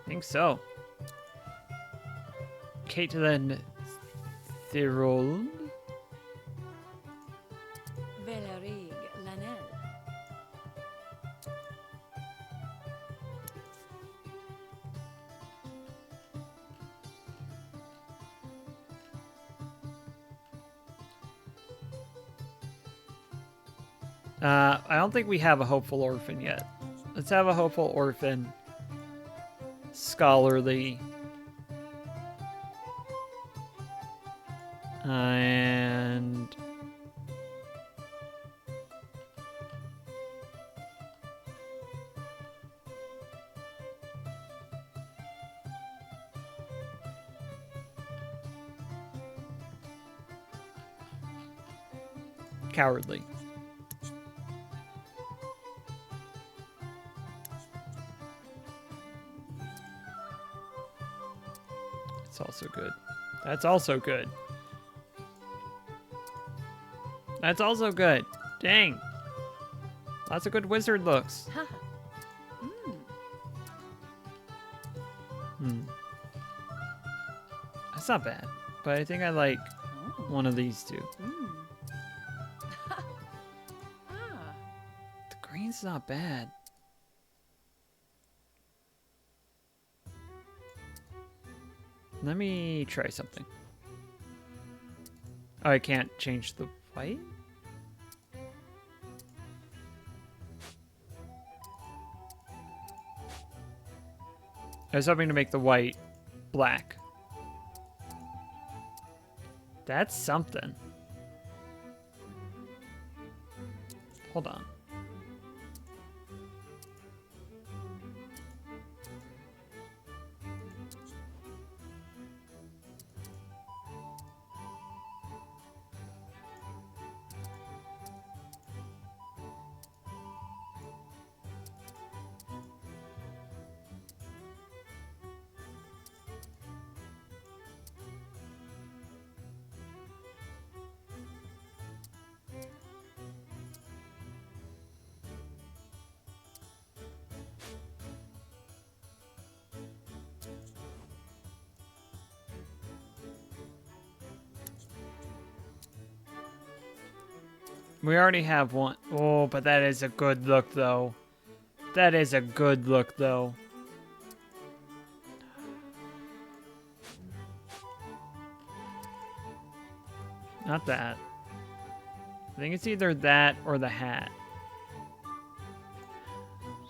think so. Caitlin Thirol. Valerig Lanel. I don't think we have a hopeful orphan yet. Let's have a hopeful orphan. Scholarly. And... cowardly. It's also good. That's also good. That's also good. Dang. Lots of good wizard looks. Hmm. That's not bad. But I think I like... Oh. one of these two. Ah, The green's not bad. Let me try something. Oh, I can't change the white? I was hoping to make the white black. That's something. Hold on. We already have one. Oh, but that is a good look, though. That is a good look, though. Not that. I think it's either that or the hat.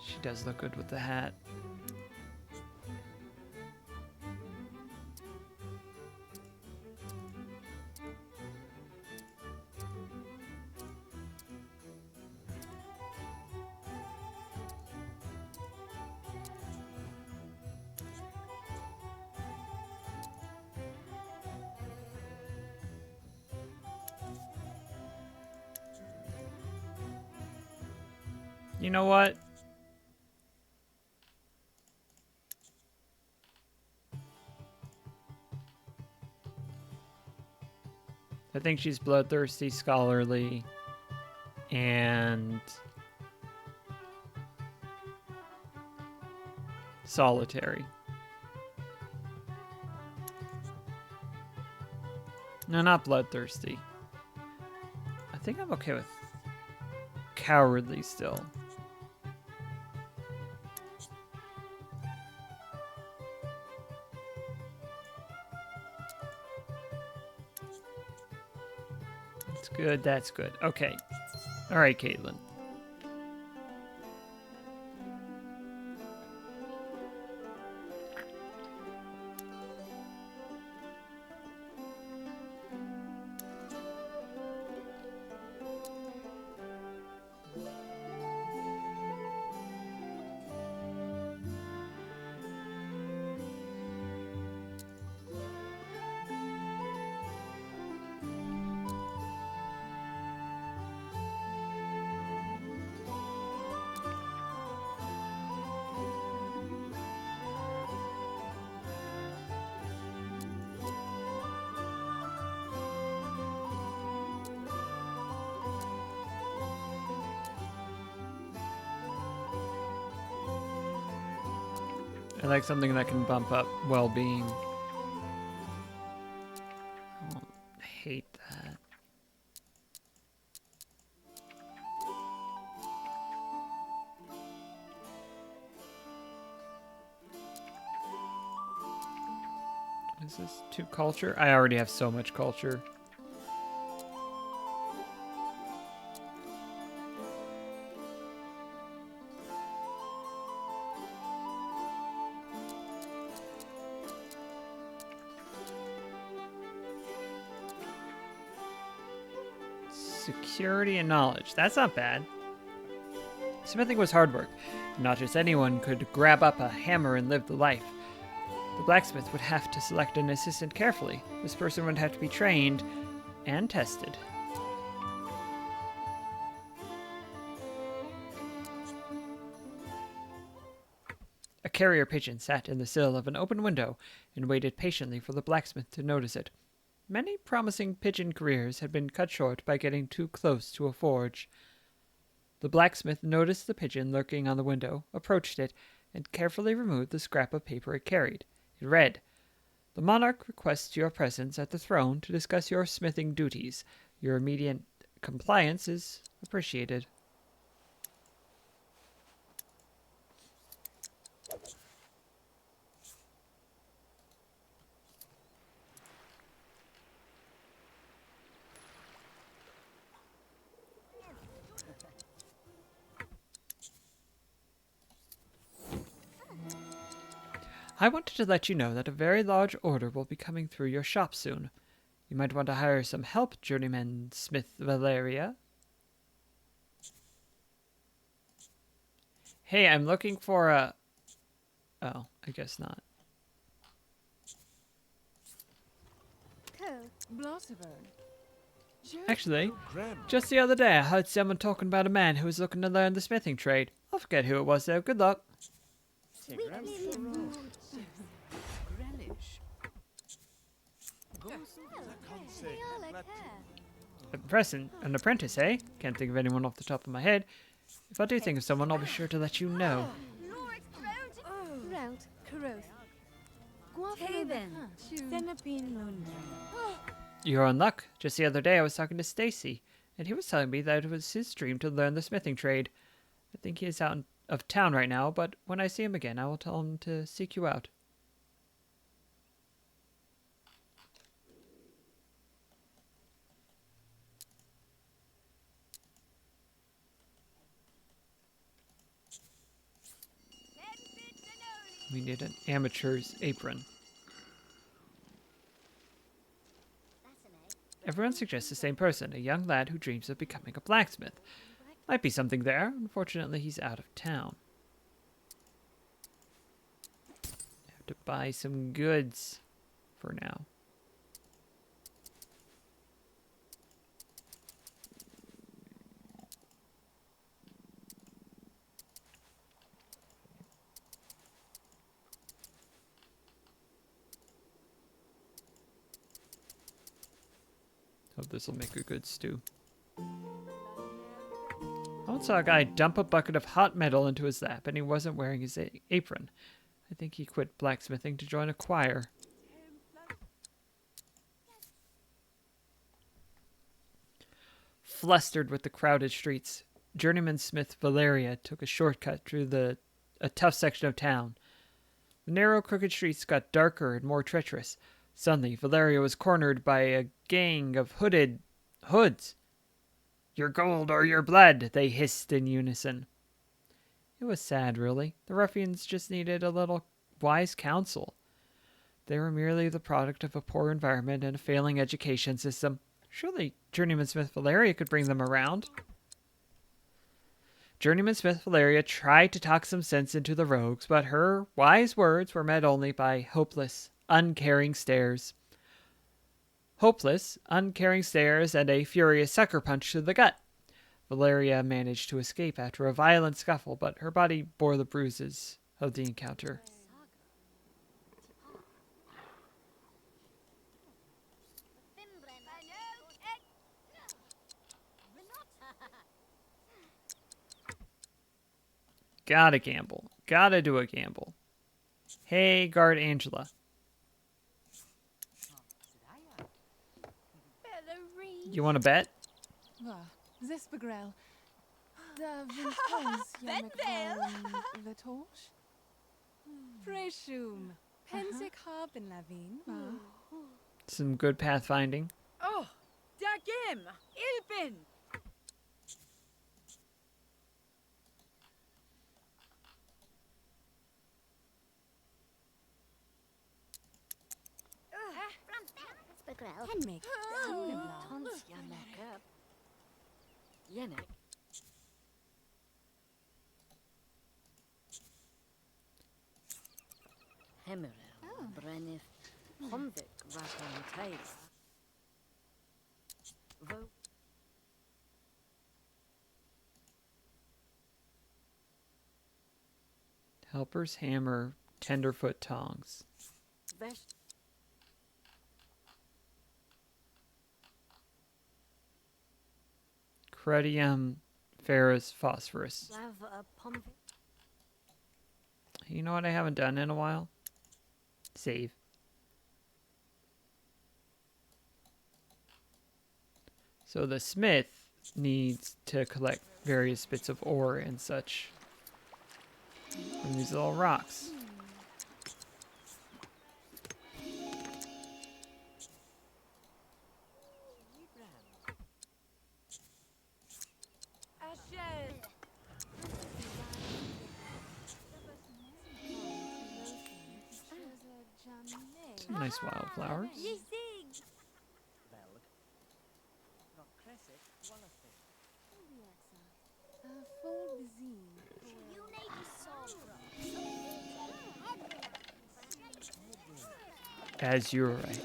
She does look good with the hat. You know what? I think she's bloodthirsty, scholarly, and solitary. No, not bloodthirsty. I think I'm okay with cowardly still. That's good, that's good. Okay. Alright, Caitlin. I like something that can bump up well-being. Oh, I hate that. Is this too culture? I already have so much culture. Security and knowledge. That's not bad. Smithing was hard work. Not just anyone could grab up a hammer and live the life. The blacksmith would have to select an assistant carefully. This person would have to be trained and tested. A carrier pigeon sat in the sill of an open window and waited patiently for the blacksmith to notice it. Many promising pigeon careers had been cut short by getting too close to a forge. The blacksmith noticed the pigeon lurking on the window, approached it, and carefully removed the scrap of paper it carried. It read, The monarch requests your presence at the throne to discuss your smithing duties. Your immediate compliance is appreciated. I wanted to let you know that a very large order will be coming through your shop soon. You might want to hire some help, journeyman Smith Valeria. Hey, I'm looking for a... Oh, I guess not. Actually, just the other day I heard someone talking about a man who was looking to learn the smithing trade. I'll forget who it was though. Good luck. An apprentice, eh? Can't think of anyone off the top of my head. If I do think of someone, I'll be sure to let you know. You're on luck. Just the other day I was talking to Stacy, and he was telling me that it was his dream to learn the smithing trade. I think he is out of town right now, but when I see him again, I will tell him to seek you out. We need an amateur's apron. Everyone suggests the same person, a young lad who dreams of becoming a blacksmith. Might be something there. Unfortunately, he's out of town. Have to buy some goods for now. Hope this will make a good stew. I once saw a guy dump a bucket of hot metal into his lap, and he wasn't wearing his apron. I think he quit blacksmithing to join a choir. Flustered with the crowded streets, journeyman smith Valeria took a shortcut through a tough section of town. The narrow, crooked streets got darker and more treacherous. Suddenly, Valeria was cornered by a gang of hoods. Your gold or your blood, they hissed in unison. It was sad, really. The ruffians just needed a little wise counsel. They were merely the product of a poor environment and a failing education system. Surely Journeyman Smith Valeria could bring them around. Journeyman Smith Valeria tried to talk some sense into the rogues, but her wise words were met only by hopeless, uncaring stares. Hopeless, uncaring stares and a furious sucker punch to the gut. Valeria managed to escape after a violent scuffle, but her body bore the bruises of the encounter. Gotta gamble. Gotta do a gamble. Hey, guard Angela. You want to bet? Zespagrel. Da Vintos Yamacron Latosh. Preshum. Pensik Haben Lavin. Some good pathfinding. Oh, Dagim! Ilbin! Henrik. Tons Yamak. Yenek. Hemerel. Brennif. Homvik. Rakon Taylor. Helper's hammer, tenderfoot tongs. Credium ferrous phosphorus. You know what I haven't done in a while? Save. So the smith needs to collect various bits of ore and such from these little rocks. Some nice wildflowers. As you're right.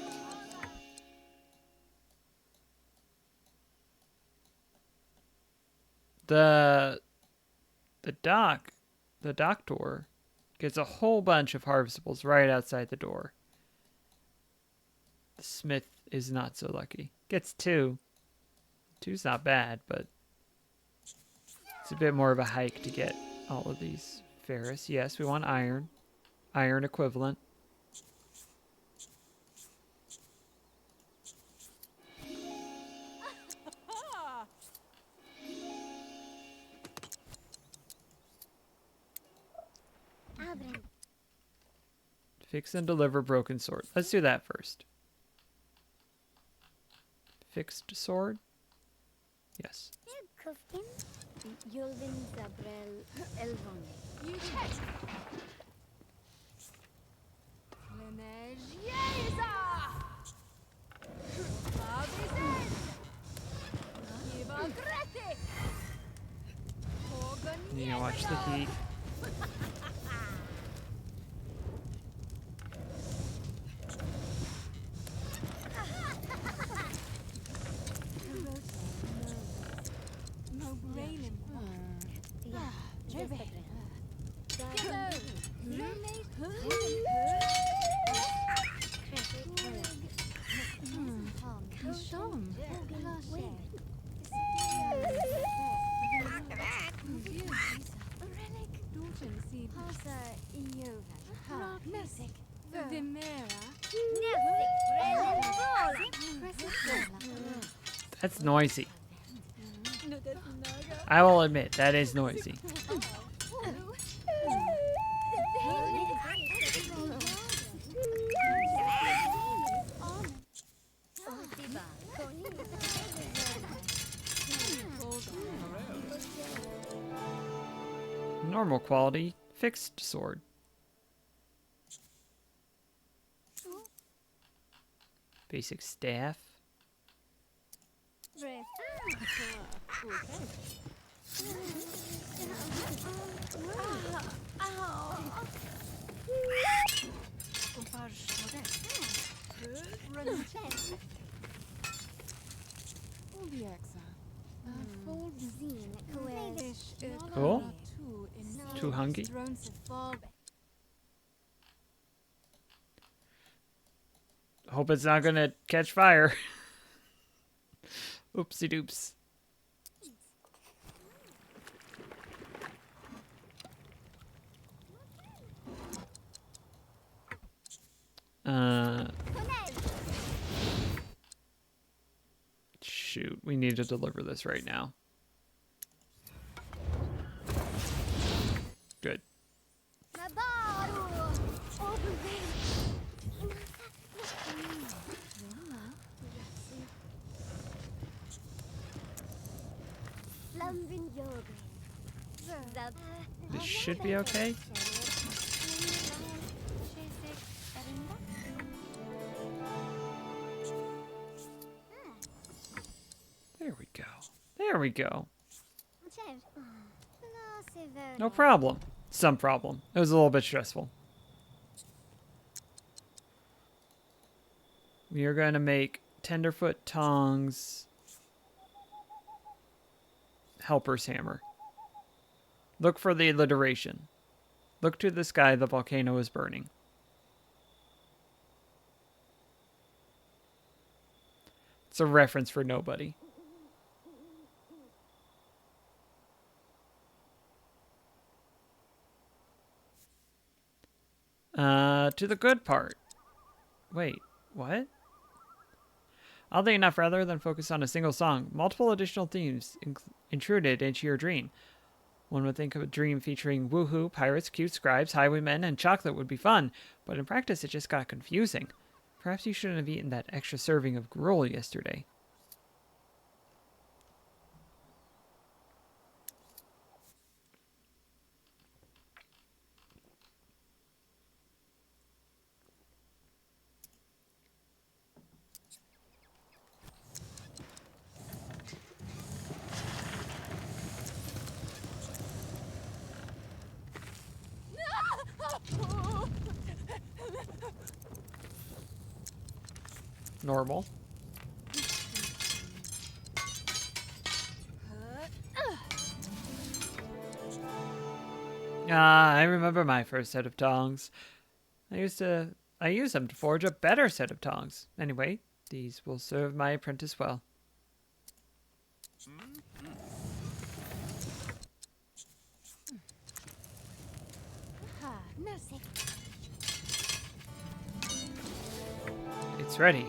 The doctor gets a whole bunch of harvestables right outside the door. The smith is not so lucky. Gets 2. 2's not bad, but it's a bit more of a hike to get all of these ferrous. Yes, we want iron. Iron equivalent. Fix and deliver broken sword. Let's do that first. Fixed sword? Yes. You know, watch the heat. That's noisy. I will admit, that is noisy. Normal quality, fixed sword. Basic staff. Cool. Too hungry. Hope it's not gonna catch fire. Oopsie doops. Shoot, we need to deliver this right now. Good. This should be okay. There we go. There we go. No problem. Some problem. It was a little bit stressful. We are going to make tenderfoot tongs, helper's hammer. Look for the alliteration. Look to the sky, the volcano is burning. It's a reference for nobody. To the good part. Wait, what? Oddly enough, rather than focus on a single song, multiple additional themes intruded into your dream. One would think of a dream featuring woohoo, pirates, cute scribes, highwaymen, and chocolate would be fun, but in practice it just got confusing. Perhaps you shouldn't have eaten that extra serving of gruel yesterday. Normal. Ah, I remember my first set of tongs. I used them to forge a better set of tongs. Anyway, these will serve my apprentice well. It's ready.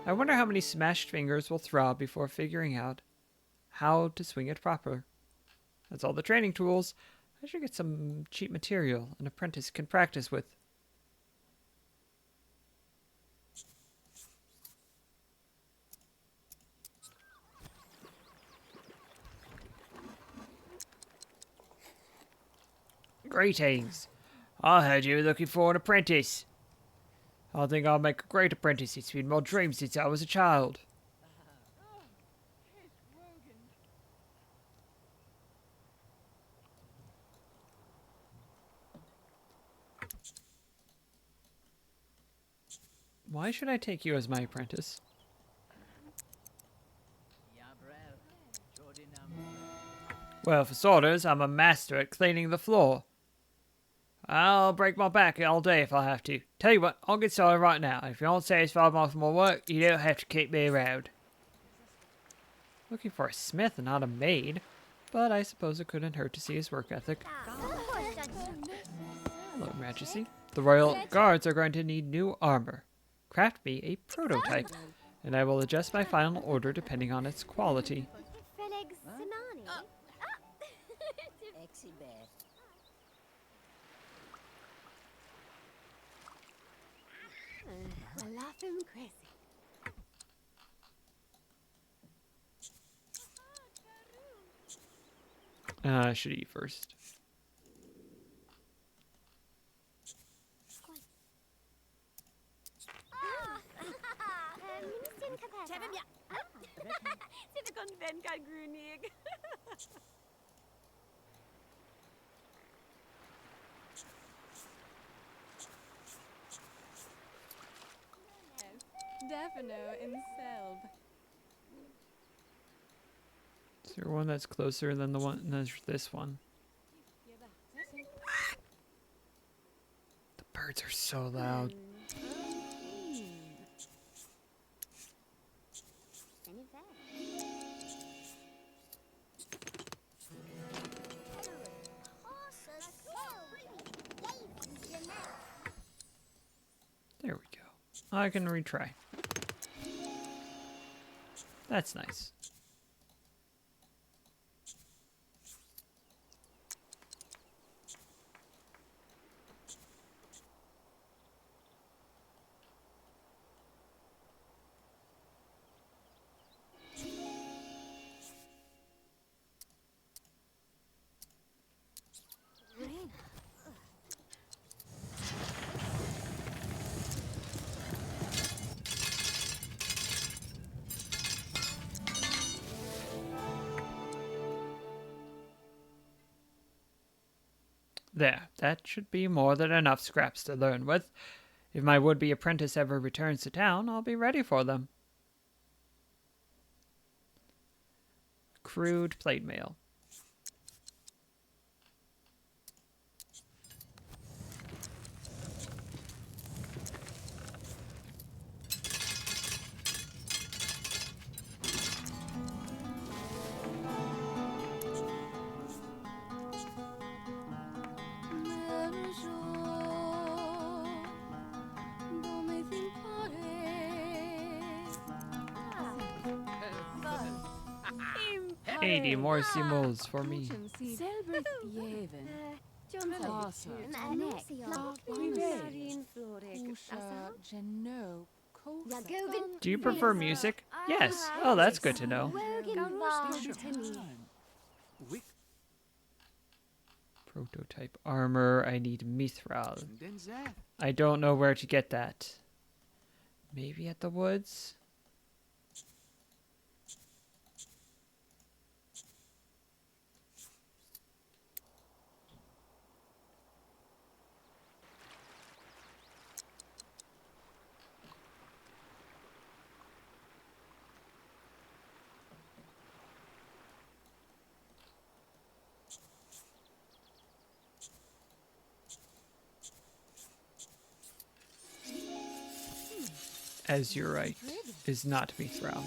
I wonder how many smashed fingers will throb before figuring out how to swing it proper. That's all the training tools. I should get some cheap material an apprentice can practice with. Greetings. I heard you were looking for an apprentice. I think I'll make a great apprentice. It's been my dream since I was a child. Why should I take you as my apprentice? Well, for starters, I'm a master at cleaning the floor. I'll break my back all day if I have to. Tell you what, I'll get started right now. If you aren't satisfied with my work, you don't have to keep me around. Looking for a smith and not a maid, but I suppose it couldn't hurt to see his work ethic. Hello, Majesty. The royal guards are going to need new armor. Craft me a prototype, and I will adjust my final order depending on its quality. I should eat first. Defino in Selb. Is there one that's closer than the one? There's this one. The birds are so loud. There we go. I can retry. That's nice. There, that should be more than enough scraps to learn with. If my would-be apprentice ever returns to town, I'll be ready for them. Crude plate mail. 80 more simoles for me. Selbert Jeven. Awesome. Kusha Geno Kosa. Do you prefer music? Yes. Oh, that's good to know. Wick Prototype armor. I need mithril. den Zeth. I don't know where to get that. Maybe at the woods? Azurite is not mithril.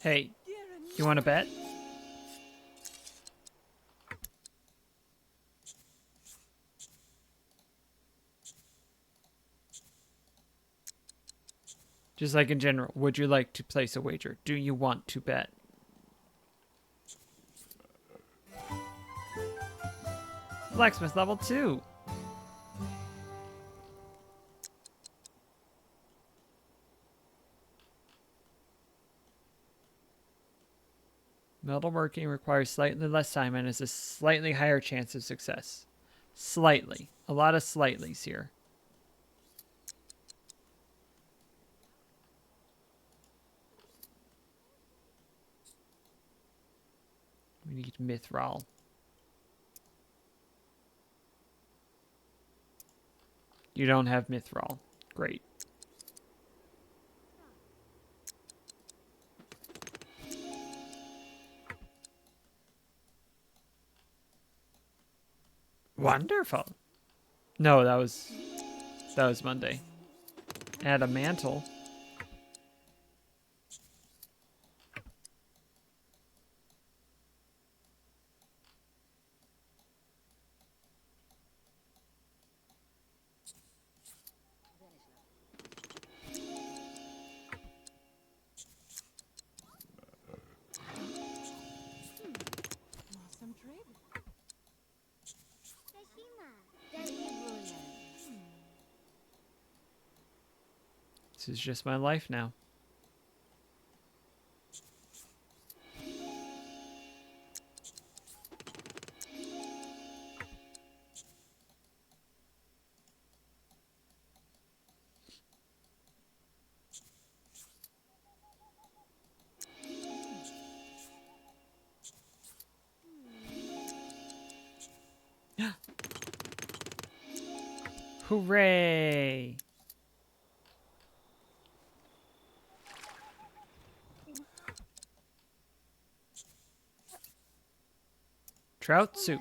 Hey, you want to bet? Just like in general, would you like to place a wager? Do you want to bet? Blacksmith level 2. Metalworking requires slightly less time and has a slightly higher chance of success. Slightly. A lot of slightlys here. We need mithril. You don't have mithril. Great. Wonderful. No, that was Monday. Add a mantle. Awesome trade. This is just my life now. Hooray! Trout soup.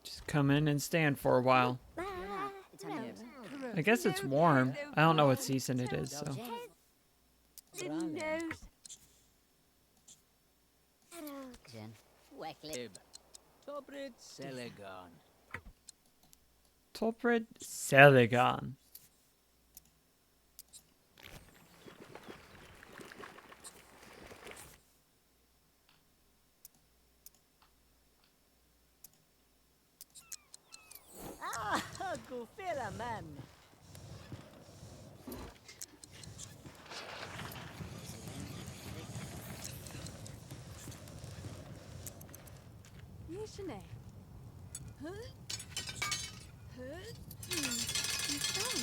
Just come in and stand for a while. I guess it's warm. I don't know what season it is, so. Tobrid Selegon. Tolprid Seligon. Go fella man. Yeshane. Huh? Huh? He's done.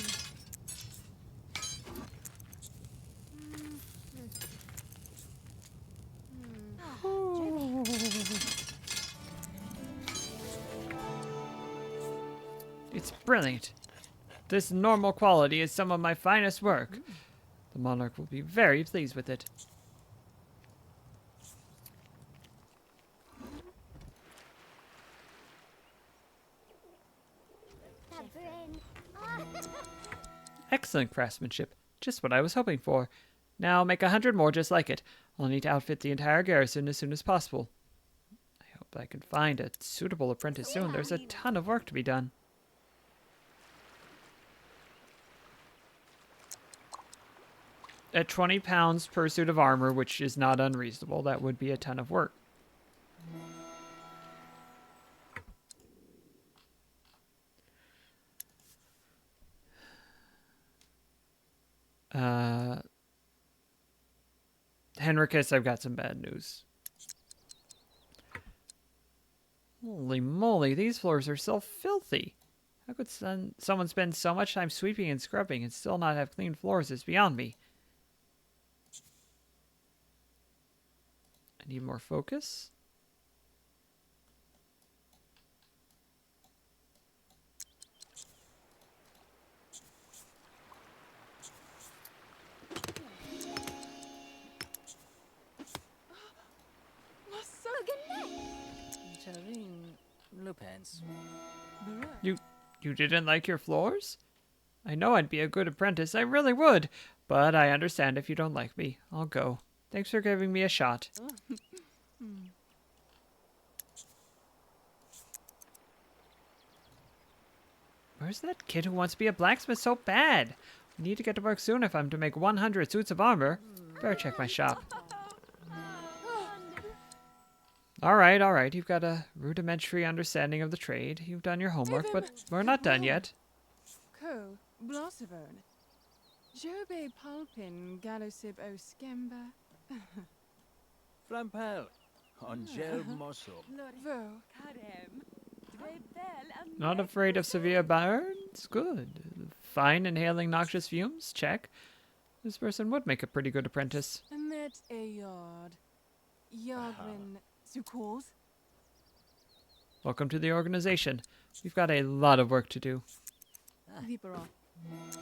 It's brilliant. This normal quality is some of my finest work. The monarch will be very pleased with it. Excellent craftsmanship. Just what I was hoping for. Now make 100 more just like it. I'll need to outfit the entire garrison as soon as possible. I hope I can find a suitable apprentice soon. There's a ton of work to be done. At 20 pounds per suit of armor, which is not unreasonable, that would be a ton of work. Henricus, I've got some bad news. Holy moly, these floors are so filthy. How could someone spend so much time sweeping and scrubbing and still not have clean floors is beyond me. I need more focus. You didn't like your floors? I know I'd be a good apprentice, I really would. But I understand if you don't like me. I'll go. Thanks for giving me a shot. Where's that kid who wants to be a blacksmith so bad? I need to get to work soon if I'm to make 100 suits of armor. Better check my shop. All right. You've got a rudimentary understanding of the trade. You've done your homework, but we're not done yet. Co, Blossivone. Jobe Pulpin, Galosib O Skemba. Flampel. Angel Mosso. Vo. Not afraid of severe burns? Good. Fine inhaling noxious fumes? Check. This person would make a pretty good apprentice. Met a yard. Yardrin Sukos. Welcome to the organization. We've got a lot of work to do. Vipero.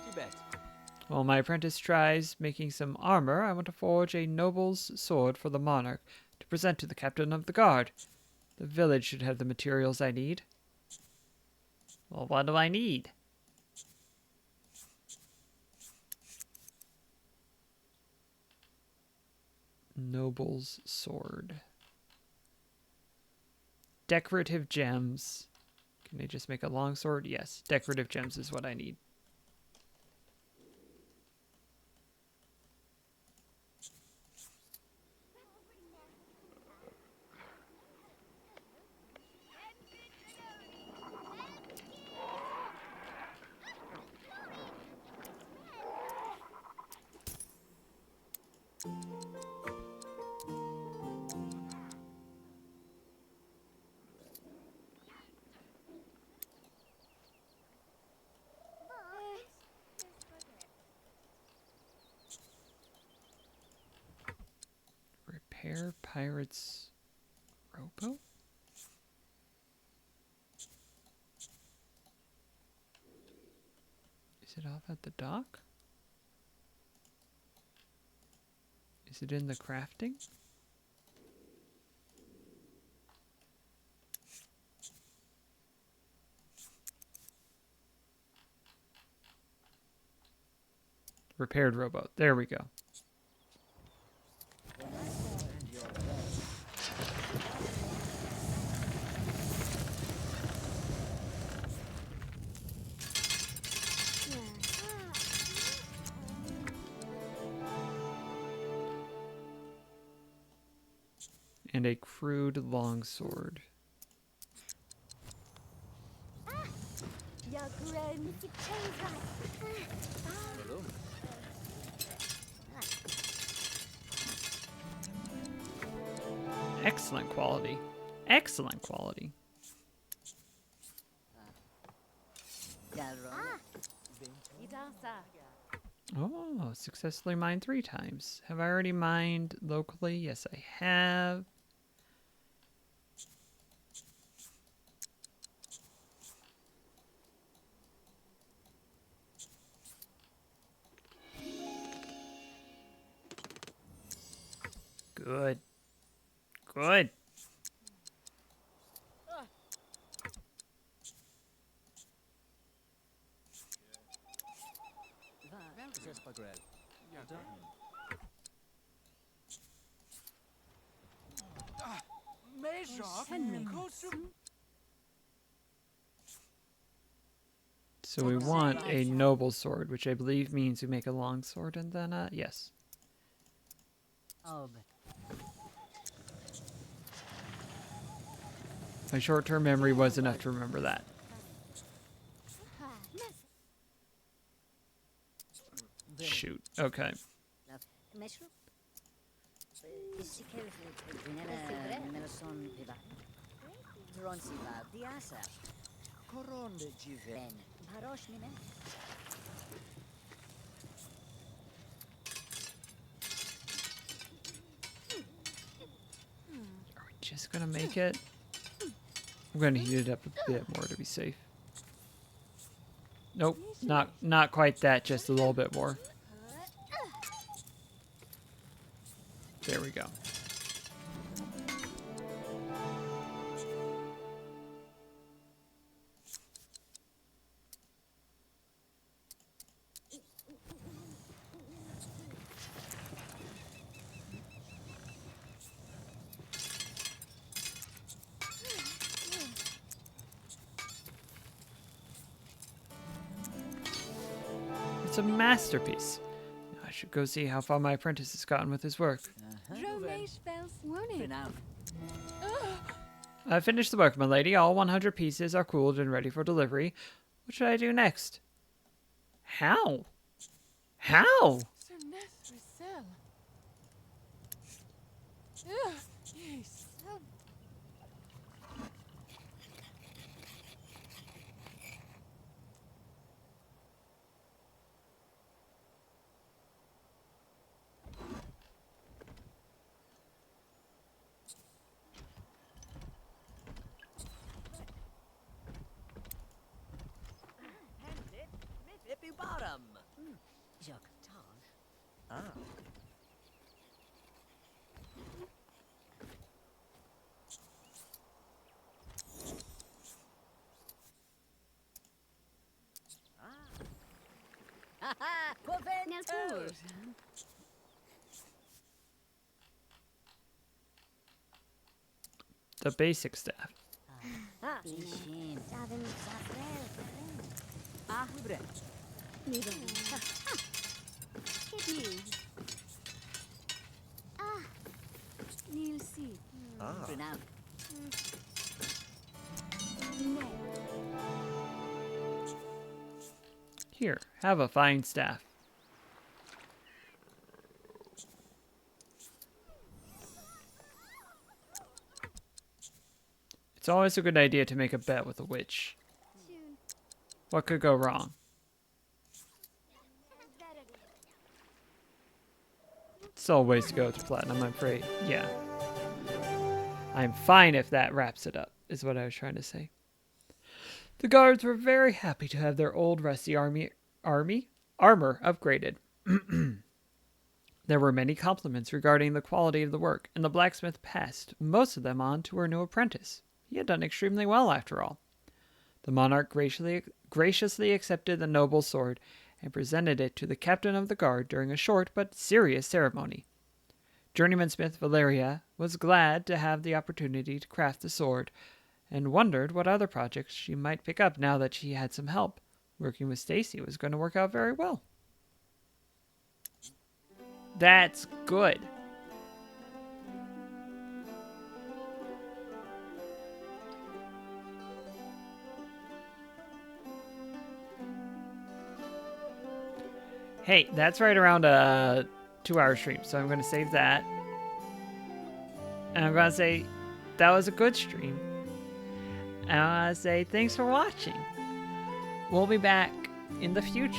Tibet. While my apprentice tries making some armor, I want to forge a noble's sword for the monarch to present to the captain of the guard. The village should have the materials I need. Well, what do I need? Noble's sword. Decorative gems. Can they just make a long sword? Yes, decorative gems is what I need. Repair pirate's rowboat? Is it off at the dock? Is it in the crafting? Repaired rowboat. There we go. And a crude longsword. Excellent quality. Excellent quality. Oh, successfully mined 3 times. Have I already mined locally? Yes, I have. Good. Good. So we want a noble sword, which I believe means we make a long sword and then, yes. My short-term memory was enough to remember that. Shoot. Okay. Are we just gonna make it? I'm gonna heat it up a bit more to be safe. Nope, not quite that, just a little bit more. There we go. It's a masterpiece. I should go see how far my apprentice has gotten with his work. I finished the work, my lady. All 100 pieces are cooled and ready for delivery. What should I do next? How? How? Sir Nesrisel. Yes. Bottom. The basic staff. Here, have a fine staff. It's always a good idea to make a bet with a witch. What could go wrong? Still a ways to go to platinum, I'm afraid. Yeah. I'm fine if that wraps it up, is what I was trying to say. The guards were very happy to have their old rusty armor upgraded. There were many compliments regarding the quality of the work, and the blacksmith passed most of them on to her new apprentice. He had done extremely well, after all. The monarch graciously accepted the noble sword and presented it to the captain of the guard during a short but serious ceremony. Journeyman smith Valeria was glad to have the opportunity to craft the sword, and wondered what other projects she might pick up now that she had some help. Working with Stacy was going to work out very well. That's good. Hey, that's right around a 2-hour stream, so I'm going to save that. And I'm going to say that was a good stream. And I want to say thanks for watching. We'll be back in the future.